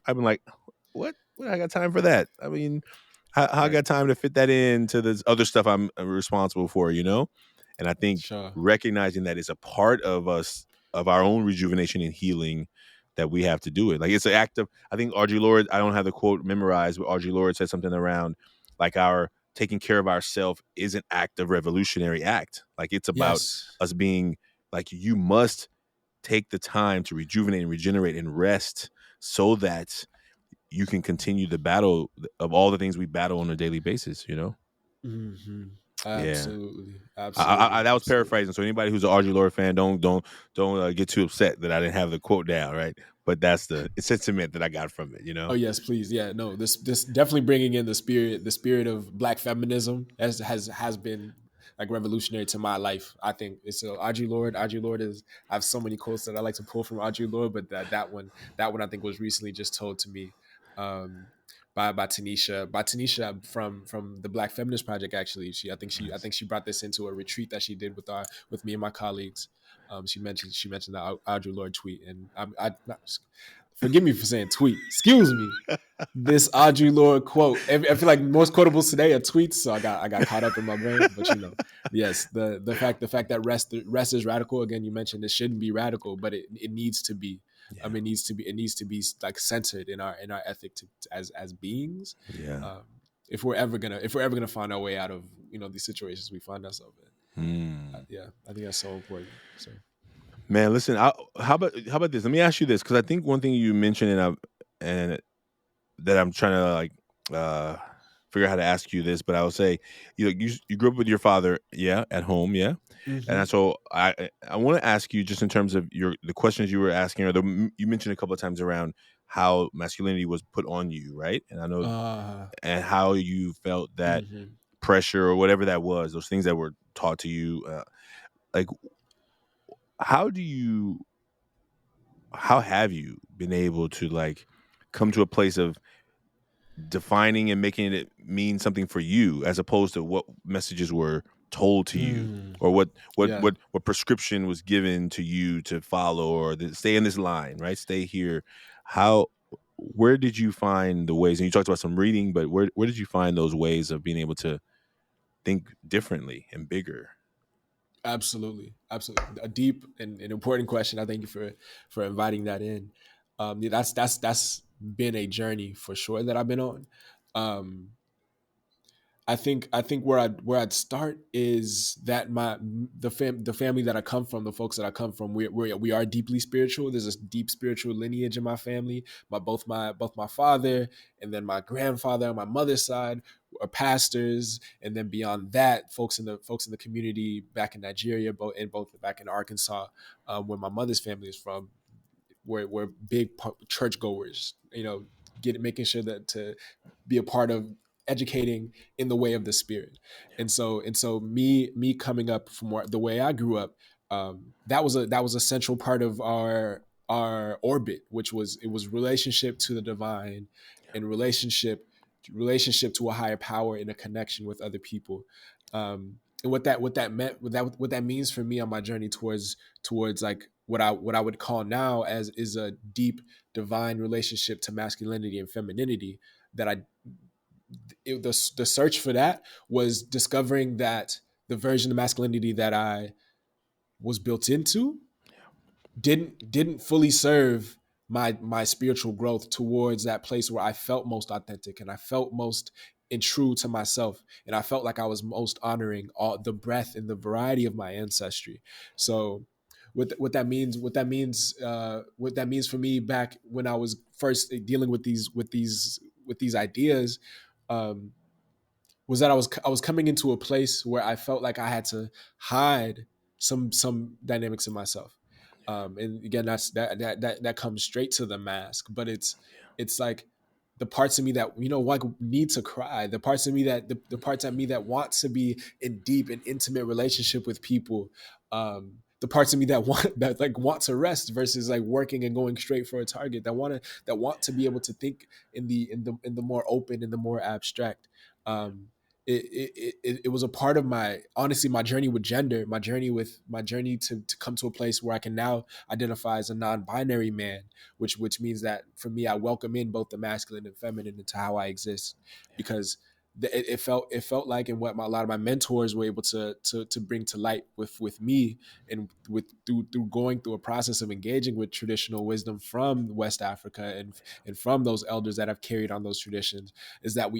I've been like, what? What I got time for that? I mean, how I right. got time to fit that into this other stuff I'm responsible for? And I think Sure. recognizing that it's a part of us of our own rejuvenation and healing that we have to do it. Like it's an act of. I think Audre Lorde. I don't have the quote memorized, but Audre Lorde said something around like our taking care of ourselves is an act of revolutionary act. Like it's about Yes. us being like you must take the time to rejuvenate and regenerate and rest so that you can continue the battle of all the things we battle on a daily basis. Hmm. Yeah. Absolutely. Absolutely. That was Absolutely. paraphrasing. So anybody who's an Audre Lorde fan, don't get too upset that I didn't have the quote down, right? But that's the sentiment that I got from it. Oh yes, please. Yeah, no. This definitely bringing in the spirit of Black feminism has been like revolutionary to my life. I think it's Audre Lorde. Audre Lorde is. I have so many quotes that I like to pull from Audre Lorde, but that one I think was recently just told to me, um, by Tanisha from the Black Feminist Project. Actually, I Nice. think she brought this into a retreat that she did with me and my colleagues. She mentioned the Audre Lorde tweet, and I not, forgive me for saying tweet. Excuse me. This Audre Lorde quote. I feel like most quotables today are tweets, so I got caught up in my brain. But yes, the fact that rest is radical. Again, you mentioned it shouldn't be radical, but it needs to be. Yeah. It needs to be like centered in our ethic as beings. Yeah. Um, if we're ever gonna find our way out of these situations we find ourselves in. Hmm. Yeah, I think that's so important. So. Man, listen. How about this? Let me ask you this because I think one thing you mentioned and that I'm trying to like uh figure out how to ask you this, but I will say, you grew up with your father, yeah, at home, yeah, Mm-hmm. and so I want to ask you just in terms of the questions you were asking, or you mentioned a couple of times around how masculinity was put on you, right? And I know and how you felt that Mm-hmm. pressure or whatever that was, those things that were taught to you, like how do you how have you been able to like come to a place of defining and making it mean something for you as opposed to what messages were told to you Mm. or what what Yeah. what what prescription was given to you to follow or stay in this line, right, stay here. How Where did you find the ways, and you talked about some reading, but where did you find those ways of being able to think differently and bigger? Absolutely, absolutely. A deep and important question. I thank you for inviting that in. Yeah, that's been a journey for sure that I've been on. Um, I think where I'd start is that the family that I come from, the folks that I come from, we are deeply spiritual. There's a deep spiritual lineage in my family. My father and then my grandfather on my mother's side are pastors, and then beyond that, folks in the community back in Nigeria, both back in Arkansas, where my mother's family is from, we're big churchgoers. Making sure that to be a part of educating in the way of the spirit. And so me coming up from the way I grew up, that was a central part of our orbit, which was it was relationship to the divine and relationship to a higher power and a connection with other people. And what that means for me on my journey towards like what I would call now as is a deep divine relationship to masculinity and femininity. That I the search for that was discovering that the version of masculinity that I was built into didn't fully serve my spiritual growth towards that place where I felt most authentic and I felt most and true to myself, and I felt like I was most honoring all the breadth and the variety of my ancestry. So what that means for me back when I was first dealing with these ideas, um, was that I was coming into a place where I felt like I had to hide some dynamics in myself. And again, that comes straight to the mask, but it's like the parts of me that like need to cry, the parts of me that the parts of me that want to be in deep and intimate relationship with people, the parts of me that want to rest versus like working and going straight for a target, that want to be able to think in the more open and the more abstract. um it was a part of my honestly my journey with gender, my journey to come to a place where I can now identify as a non-binary man, which means that for me I welcome in both the masculine and feminine into how I exist, because it felt like, and what a lot of my mentors were able to bring to light with me, and through going through a process of engaging with traditional wisdom from West Africa, and from those elders that have carried on those traditions, is that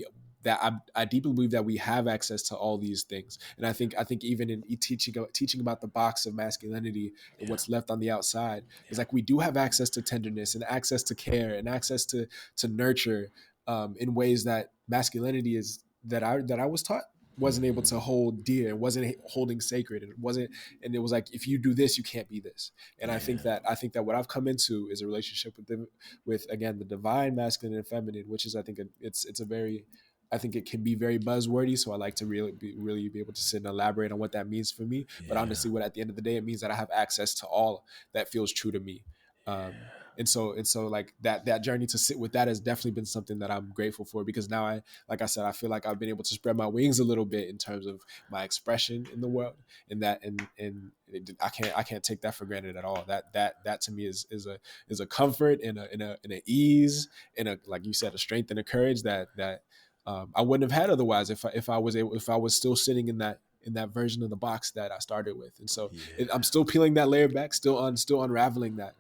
I deeply believe that we have access to all these things. And I think even in teaching about the box of masculinity and Yeah. what's left on the outside, is Yeah. like we do have access to tenderness and access to care and access to nurture, in ways that masculinity is that I was taught wasn't able to hold dear, and wasn't holding sacred, and it was like, if you do this you can't be this. And Yeah. I think that what I've come into is a relationship with again the divine masculine and feminine, which is, I think, it's a very, I think it can be very buzzwordy, so I like to really be able to sit and elaborate on what that means for me. But Yeah. honestly, what at the end of the day, it means that I have access to all that feels true to me. And so like that journey to sit with that has definitely been something that I'm grateful for, because now like I said, I feel like I've been able to spread my wings a little bit in terms of my expression in the world, and I can't take that for granted at all. That to me is a comfort, and a ease, and a, like you said, a strength and a courage that I wouldn't have had otherwise, if I was still sitting in that version of the box that I started with. And so Yeah. I'm still peeling that layer back, still unraveling that.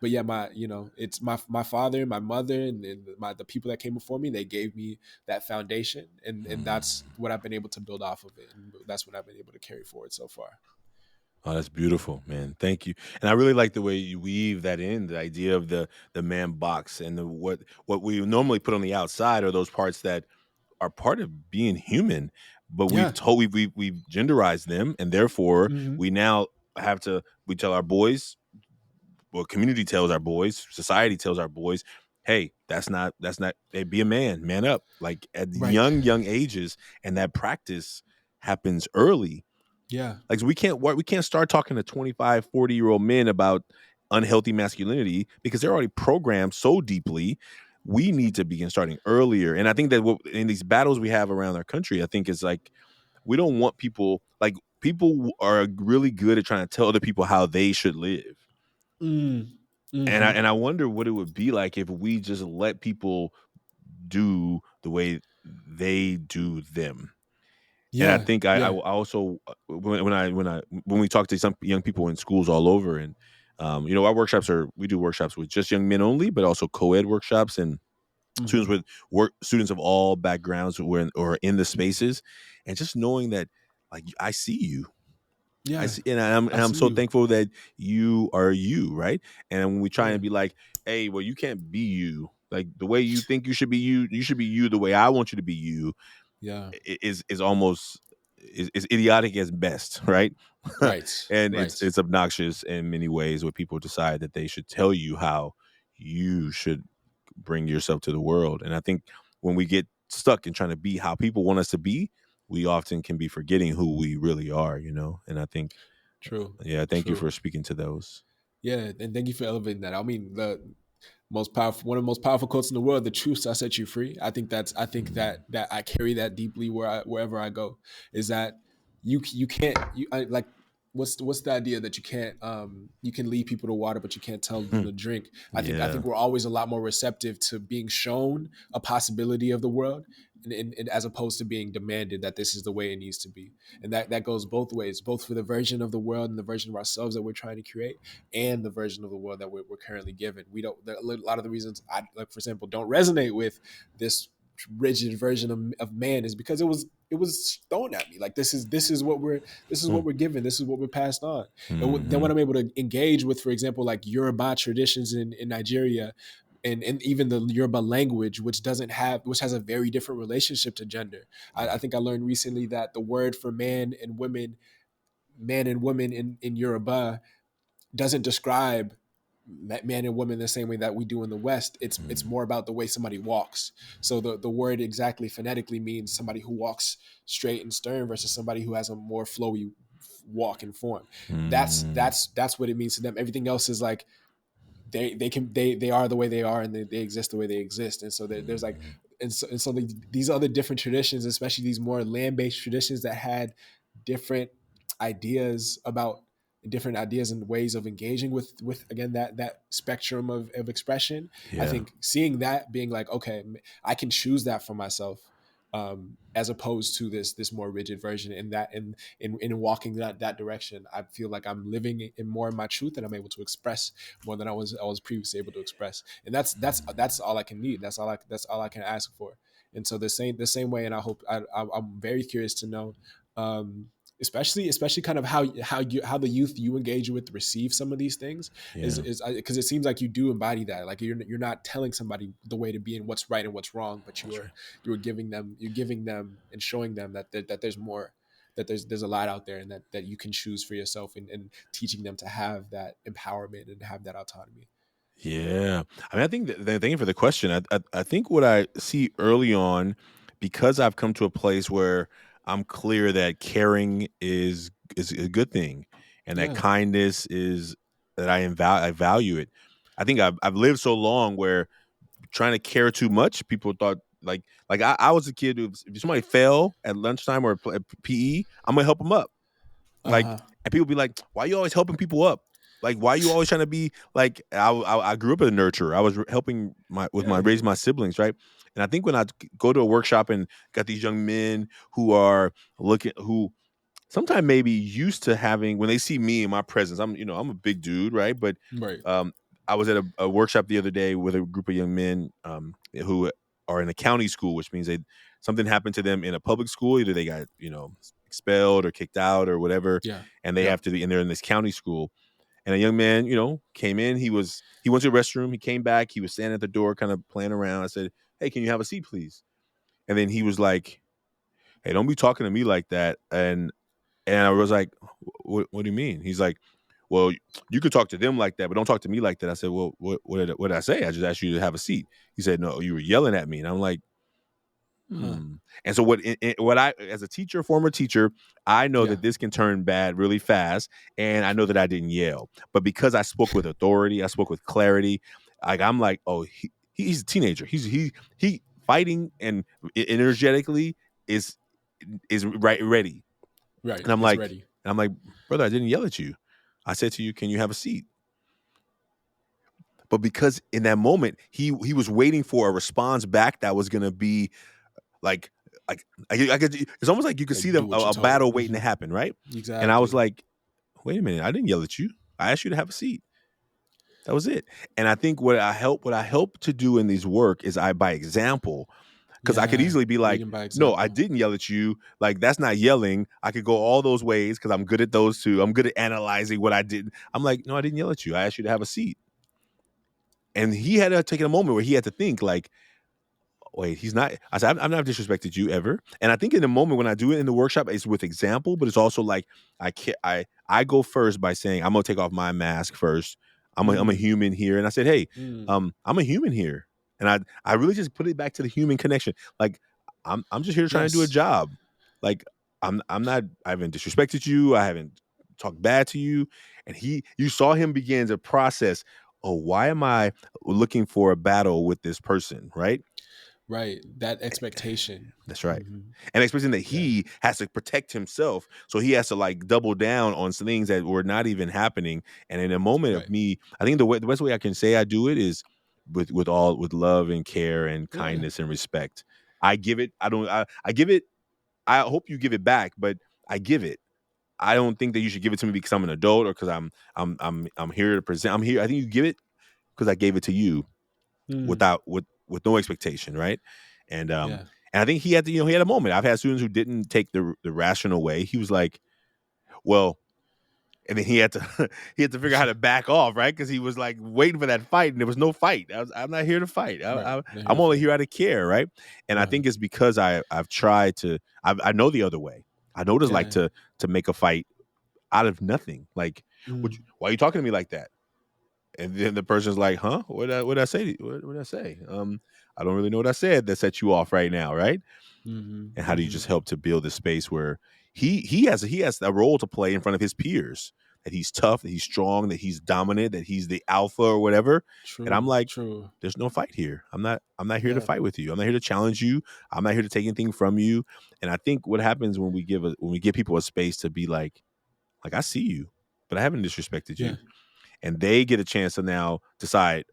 But yeah, it's my father, my mother, and the people that came before me. They gave me that foundation, and that's what I've been able to build off of it, and that's what I've been able to carry forward so far. Oh, that's beautiful, man. Thank you. And I really like the way you weave that in, the idea of the man box, and what we normally put on the outside are those parts that are part of being human, but Yeah. we've genderized them, and therefore Hmm. we now we tell our boys, well, community tells our boys, society tells our boys, hey, that's not hey, be a man up, like at Right. young ages, and that practice happens early. Yeah. Like, so we can't start talking to 25, 40-year-old men about unhealthy masculinity because they're already programmed so deeply. We need to begin starting earlier. And I think that in these battles we have around our country, I think is like, we don't want people are really good at trying to tell other people how they should live. Mm. And I Hmm. and I wonder what it would be like if we just let people do the way they do them. And I Yeah. think I Yeah. also, when we talk to some young people in schools all over, and our workshops we do workshops with just young men only, but also co-ed workshops, and Hmm. students with work, students of all backgrounds who were or in the spaces, and just knowing that, like, I see you. I Yeah, see, and I I'm see so you. thankful that you are you, right? And when we try Yeah, and be like, hey, well, you can't be you. Like the way you think you should be you the way I want you to be you, yeah. is almost is idiotic as best, right? Right, And right. it's obnoxious in many ways where people decide that they should tell you how you should bring yourself to the world. And I think when we get stuck in trying to be how people want us to be, we often can be forgetting who we really are, you know? And I think, True, yeah, thank you true. for speaking to those. Yeah, and thank you for elevating that. I mean, the most powerful, one of the most powerful quotes in the world: "The truth shall set you free." I think Mm, that I carry that deeply wherever I go. Is that you can't like what's the idea that you can lead people to water but you can't tell them hmm. to drink. I Yeah. think we're always a lot more receptive to being shown a possibility of the world, and as opposed to being demanded that this is the way it needs to be. And that goes both ways, both for the version of the world and the version of ourselves that we're trying to create, and the version of the world that we're currently given. We don't. A lot of the reasons I, like, for example, don't resonate with this rigid version of man is because it was thrown at me like this is Hmm. what we're given, this is what we're passed on. And then when Hmm. I'm able to engage with, for example, like Yoruba traditions in Nigeria, and even the Yoruba language, which has a very different relationship to gender. I think I learned recently that the word for man and woman in Yoruba doesn't describe man and woman the same way that we do in the West. It's more about the way somebody walks. So the word exactly phonetically means somebody who walks straight and stern versus somebody who has a more flowy walk and form. Hmm. That's what it means to them. Everything else is like they are the way they are, and they exist the way they exist. And so there's like, and so these other different traditions, especially these more land-based traditions that had different ideas about different ideas and ways of engaging with again that spectrum of expression. I Yeah. think seeing that, being like, okay, I can choose that for myself, as opposed to this more rigid version. And that in walking that direction, I feel like I'm living in more in my truth, and I'm able to express more than I was previously able to express. And that's all I can need. That's all I can ask for. And so the same way. And I hope I'm very curious to know, um, especially kind of how the youth you engage with receive some of these things, Yeah. is because it seems like you do embody that. Like you're not telling somebody the way to be and what's right and what's wrong, but That's right. you're giving them and showing them that there's more, that there's a lot out there, and that you can choose for yourself, and teaching them to have that empowerment and have that autonomy. Yeah. I mean, I think thank you for the question. I think what I see early on, because I've come to a place where I'm clear that caring is a good thing, and that Yeah. kindness is that I value it. I think I've lived so long where trying to care too much, people thought like I was a kid who, if somebody fell at lunchtime or at PE, I'm gonna help them up. Like, Uh-huh. and people be like, "Why are you always helping people up? Like, why are you always trying to be like?" I grew up as a nurturer. I was helping my Yeah. raise my siblings, right? And I think when I go to a workshop and got these young men who are who sometimes maybe used to having, when they see me in my presence, I'm a big dude, right? But Right. um, I was at a workshop the other day with a group of young men who are in a county school, which means something happened to them in a public school. Either they got expelled or kicked out or whatever, Yeah. and they Yep. have to be, and they're in this county school. And a young man, came in. He went to the restroom. He came back. He was standing at the door, kind of playing around. I said, "Hey, can you have a seat, please?" And then he was like, "Hey, don't be talking to me like that." And I was like, what do you mean? He's like, well, you could talk to them like that, but don't talk to me like that. I said, well, what did I say? I just asked you to have a seat. He said, no, you were yelling at me. And I'm like, Huh. hmm. And so what I, as a teacher, former teacher, I know Yeah. that this can turn bad really fast. And I know that I didn't yell, but because I spoke with authority, I spoke with clarity. Like, I'm like, oh, he's a teenager. He fighting and energetically is ready. Right. And I'm It's like, ready. brother, I didn't yell at you. I said to you, can you have a seat? But because in that moment he was waiting for a response back that was gonna be like I could, it's almost like you could see Like, do what you're a told. battle waiting Hmm. to happen, right? And I was Exactly. like, wait a minute, I didn't yell at you. I asked you to have a seat. That was it. And I think what I help to do in these work is I by example, because I could Yeah, easily be like, leading by no, I example. didn't yell at you. Like that's not yelling. I could go all those ways because I'm good at those two. I'm good at analyzing what I did. I'm like, no, I didn't yell at you. I asked you to have a seat. And he had to take a moment where he had to think like, wait, he's not. I said, I've not disrespected you ever. And I think in the moment when I do it in the workshop, it's with example, but it's also like I can't. I go first by saying I'm gonna take off my mask first. I'm a Mm, human here, and I said, hey, mm. I'm a human here, and I really just put it back to the human connection. Like I'm just here trying to do a Yes. job. Like I'm not. I haven't disrespected you. I haven't talked bad to you. And you saw him begin to process. Oh, why am I looking for a battle with this person? Right. Right. That expectation. That's right. Hmm. And expecting that Yeah. he has to protect himself. So he has to like double down on some things that were not even happening. And in a moment of Right. me, I think the best way I can say I do it is with love and care and Yeah. kindness and respect. I give it, I give it, I hope you give it back, but I give it. I don't think that you should give it to me because I'm an adult or because I'm here to present. I'm here. I think you give it because I gave it to you Mm. with no expectation, right? And Yeah. and I think he had a moment. I've had students who didn't take the rational way. He was like, well, and then he had to he had to figure out how to back off, right? Because he was like waiting for that fight, and there was no fight. I'm not here to fight. Right. Not here I'm to only fight. here out of care, right? And I Right. think it's because I've tried to. I know the other way. I know what it's like Yeah. to make a fight out of nothing. Like, Mm. why are you talking to me like that? And then the person's like, "Huh? What did I say? What did I say? I don't really know what I said that set you off right now, right?" Hmm. And how do you Hmm. just help to build a space where he has a role to play in front of his peers, that he's tough, that he's strong, that he's dominant, that he's the alpha or whatever. And I'm True. like, True. there's no fight here. I'm not here to Yeah. fight with you. I'm not here to challenge you. I'm not here to take anything from you. And I think what happens when we give people a space to be like I see you, but I haven't disrespected Yeah. you, and they get a chance to now decide,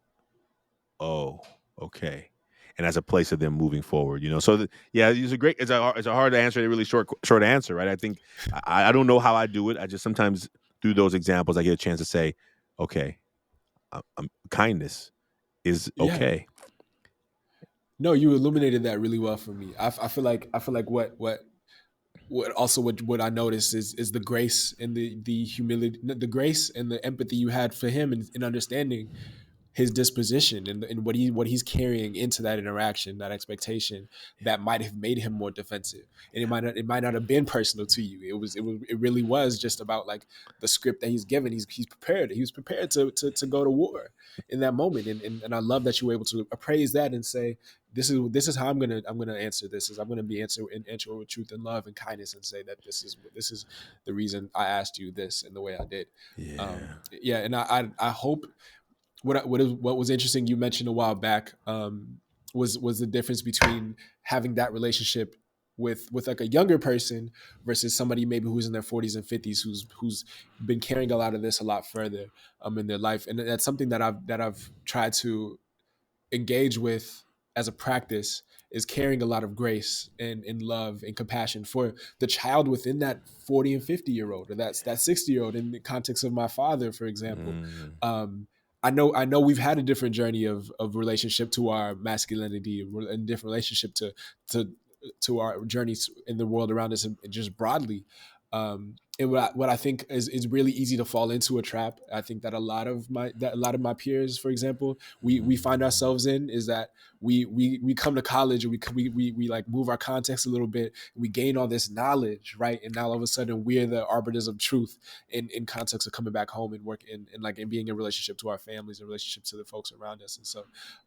oh, okay. And as a place of them moving forward, So yeah, it's a hard to answer, a really short answer, right? I think I don't know how I do it. I just sometimes through those examples, I get a chance to say, okay, kindness is Yeah. okay. No, you illuminated that really well for me. I feel like what I noticed is the grace and the humility, the grace and the empathy you had for him in understanding his disposition and what he's carrying into that interaction, that expectation that might have made him more defensive. And it might not have been personal to you. It really was just about like the script that he's given. He's prepared. He was prepared to go to war in that moment. And I love that you were able to appraise that and say, this is how I'm gonna answer this. Is I'm gonna be answer with truth and love and kindness and say that this is the reason I asked you this in the way I did. Yeah. Yeah, and I hope what was interesting you mentioned a while back, was the difference between having that relationship with like a younger person versus somebody maybe who's in their 40s and 50s who's been carrying a lot of this a lot further in their life. And that's something that I've tried to engage with as a practice, is carrying a lot of grace and love and compassion for the child within that 40 and 50-year-old, or that 60-year-old. In the context of my father, for example, Mm, um, I know we've had a different journey of relationship to our masculinity and different relationship to to our journeys in the world around us, and just broadly. And what I think is really easy to fall into a trap. I think that a lot of my peers, for example, we find ourselves in, is that we come to college and we like move our context a little bit. We gain all this knowledge, right? And now all of a sudden we're the arbiters of truth in context of coming back home and work and like in being in relationship to our families and relationship to the folks around us. And so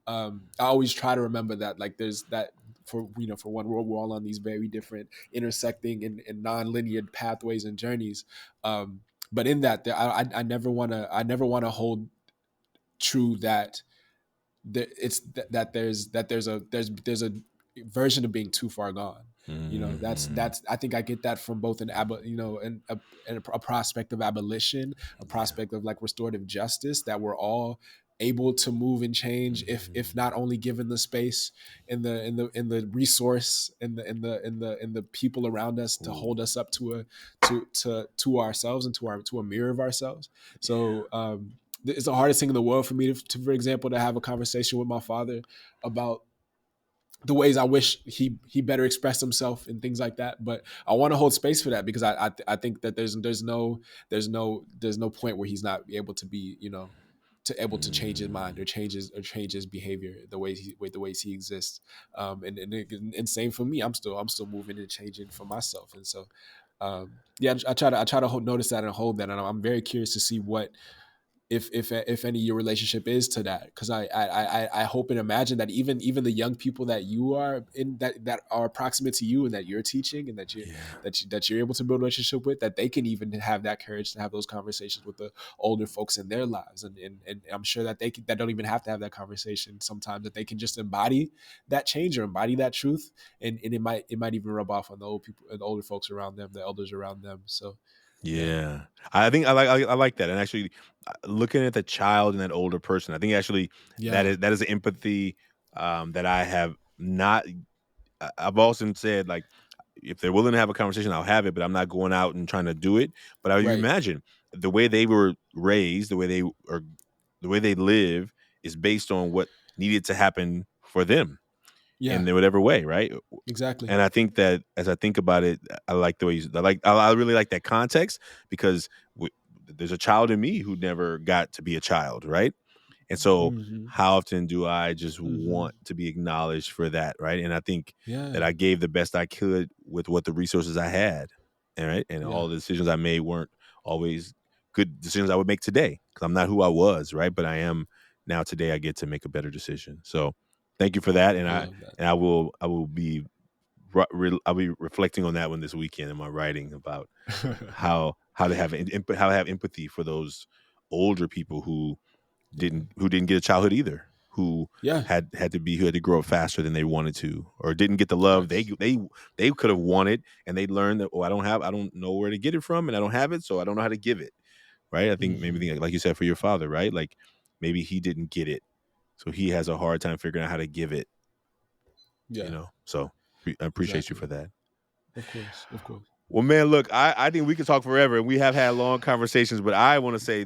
I always try to remember that like there's that, for one, we're all on these very different intersecting and non-linear pathways and journeys. But in that, I never want to hold true that there's a version of being too far gone. mm, That's I think I get that from both a prospect of abolition, a yeah. prospect of like restorative justice, that we're all able to move and change, if Mm, not only given the space and the resource and the people around us to ooh, hold us up to ourselves and to a mirror of ourselves. yeah. So it's the hardest thing in the world for me to, for example, to have a conversation with my father about the ways I wish he better expressed himself and things like that. But I want to hold space for that, because I think that there's no point where he's not able to be, to able to change his mind, or change his behavior, the ways he exists. And same for me. I'm still moving and changing for myself. And so yeah, I try to notice that and hold that, and I'm very curious to see what, if any, your relationship is to that, because I hope and imagine that even the young people that you are in, that are proximate to you and that you're teaching, and Yeah. that you're able to build a relationship with, that they can even have that courage to have those conversations with the older folks in their lives. And I'm sure that that don't even have to have that conversation sometimes, that they can just embody that change or embody that truth, and it might even rub off on the old people and the older folks around them, the elders around them. So yeah. Yeah, I think I like that, and actually, looking at the child and that older person, I think actually Yeah. that is an empathy that I have not. I've often said, like, if they're willing to have a conversation, I'll have it, but I'm not going out and trying to do it. But I Right. imagine the way they were raised, the way they live, is based on what needed to happen for them Yeah. in whatever way, right? Exactly. And I think that as I think about it, I like the way I really like that context, because there's a child in me who never got to be a child, right? And so, Hmm. how often do I just Hmm. want to be acknowledged for that, right? And I think that Yeah. I gave the best I could with what the resources I had, and right, and Yeah. all the decisions I made weren't always good decisions I would make today, because I'm not who I was, right? But I am now. Today, I get to make a better decision. So, thank you for that, I love that. and I will be I'll be reflecting on that one this weekend in my writing about how to have how to have empathy for those older people Yeah. who didn't get a childhood either, who Yeah. who had to grow up faster than they wanted to, or didn't get the love Facts. they could have wanted, and they learned that, oh, I don't know where to get it from, and I don't have it, so I don't know how to give it, right? I think maybe Hmm. like you said for your father, right? Like, maybe he didn't get it, so he has a hard time figuring out how to give it, Yeah. So I appreciate you Exactly. for that. Of course. Of course. Well, man, look, I think we could talk forever, and we have had long conversations. But I want to say,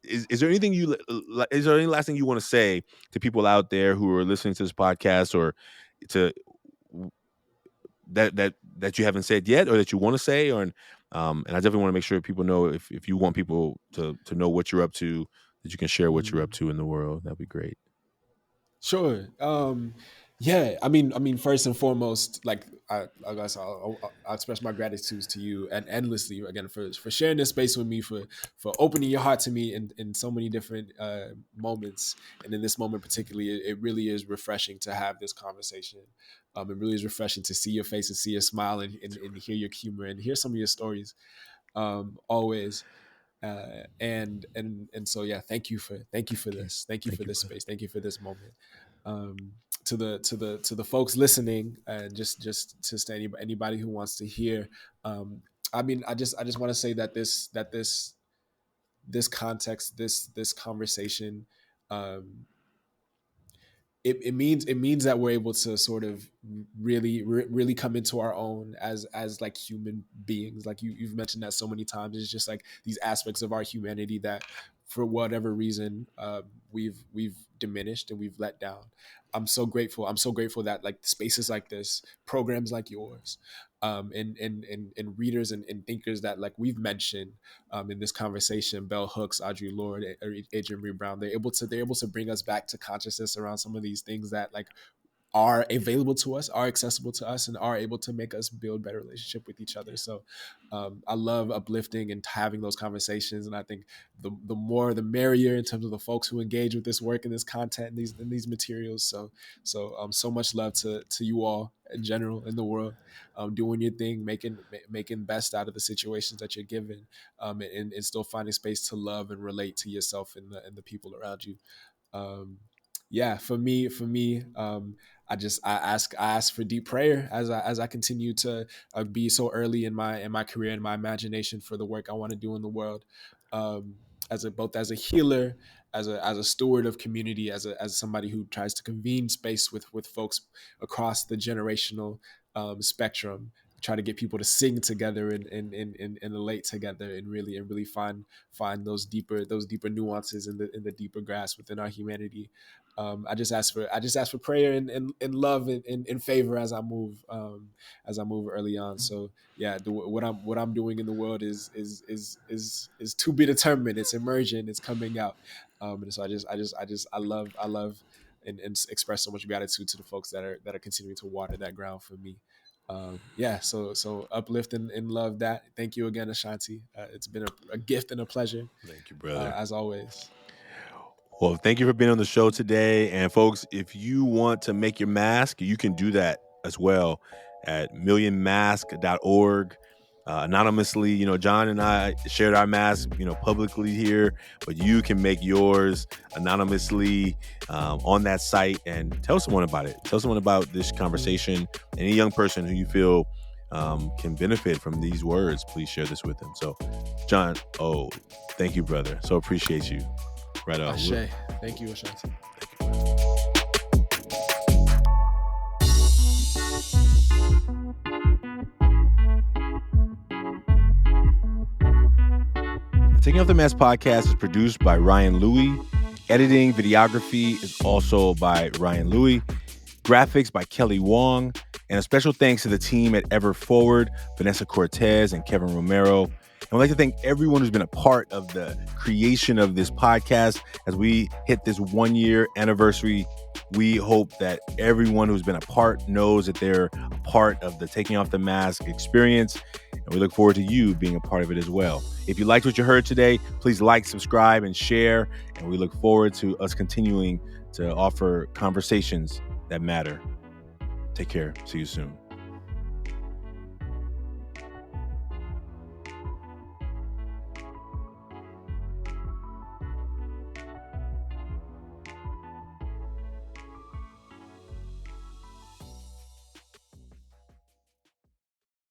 is there anything is there any last thing you want to say to people out there who are listening to this podcast, or to that you haven't said yet, or that you want to say, or and I definitely want to make sure people know, if you want people to know what you're up to, that you can share what you're up Mm. to in the world. That'd be great. Sure. Yeah. I mean, first and foremost, like I guess I'll express my gratitude to you and endlessly again for sharing this space with me, for opening your heart to me in so many different moments, and in this moment particularly, it really is refreshing to have this conversation. It really is refreshing to see your face and see your smile, and hear your humor and hear some of your stories. Always. And so yeah, thank you for Thank you. this, thank you for Thank you, this brother. space, thank you for this moment. To the folks listening, and just to anybody who wants to hear, I mean, I just want to say that this context, this conversation, um it means that we're able to sort of really come into our own as like human beings. Like you've mentioned that so many times. It's just like these aspects of our humanity that, for whatever reason, we've diminished and we've let down. I'm so grateful that, like, spaces like this, programs like yours, and readers and thinkers that, like, we've mentioned in this conversation, Bell Hooks, Audre Lorde, Adrian Marie Brown, they're able to bring us back to consciousness around some of these things that, like, are available to us, are accessible to us, and are able to make us build better relationship with each other. So I love uplifting and having those conversations, and I think the more the merrier in terms of the folks who engage with this work and this content and these materials. So much love to you all in general in the world, doing your thing, making best out of the situations that you're given, and still finding space to love and relate to yourself and the people around you. um, yeah, for me, I ask for deep prayer as I continue to be so early in my career and my imagination for the work I want to do in the world, um, both as a healer, as a steward of community, as somebody who tries to convene space with folks across the generational spectrum, try to get people to sing together and relate together and really find those deeper nuances and the deeper grasp within our humanity. I just ask for prayer and love and favor as I move early on. So yeah, what I'm doing in the world is to be determined. It's emerging. It's coming out. And so I love and express so much gratitude to the folks that are continuing to water that ground for me. Yeah, so uplift and love that. Thank you again, Ashanti. It's been a gift and a pleasure. Thank you, brother. As always. Well, thank you for being on the show today. And folks, if you want to make your mask, you can do that as well at millionmask.org. Anonymously, John and I shared our mask, publicly here, but you can make yours anonymously on that site and tell someone about it. Tell someone about this conversation. Any young person who you feel can benefit from these words, please share this with them. So, John, thank you, brother. So appreciate you. Right on. Ashe. Thank you, Ashanti. Taking Off the Mask podcast is produced by Ryan Louie. Editing, videography is also by Ryan Louie. Graphics by Kelly Wong. And a special thanks to the team at Ever Forward, Vanessa Cortez and Kevin Romero. And I'd like to thank everyone who's been a part of the creation of this podcast. As we hit this 1-year anniversary, we hope that everyone who's been a part knows that they're a part of the Taking Off the Mask experience. And we look forward to you being a part of it as well. If you liked what you heard today, please like, subscribe, and share. And we look forward to us continuing to offer conversations that matter. Take care. See you soon.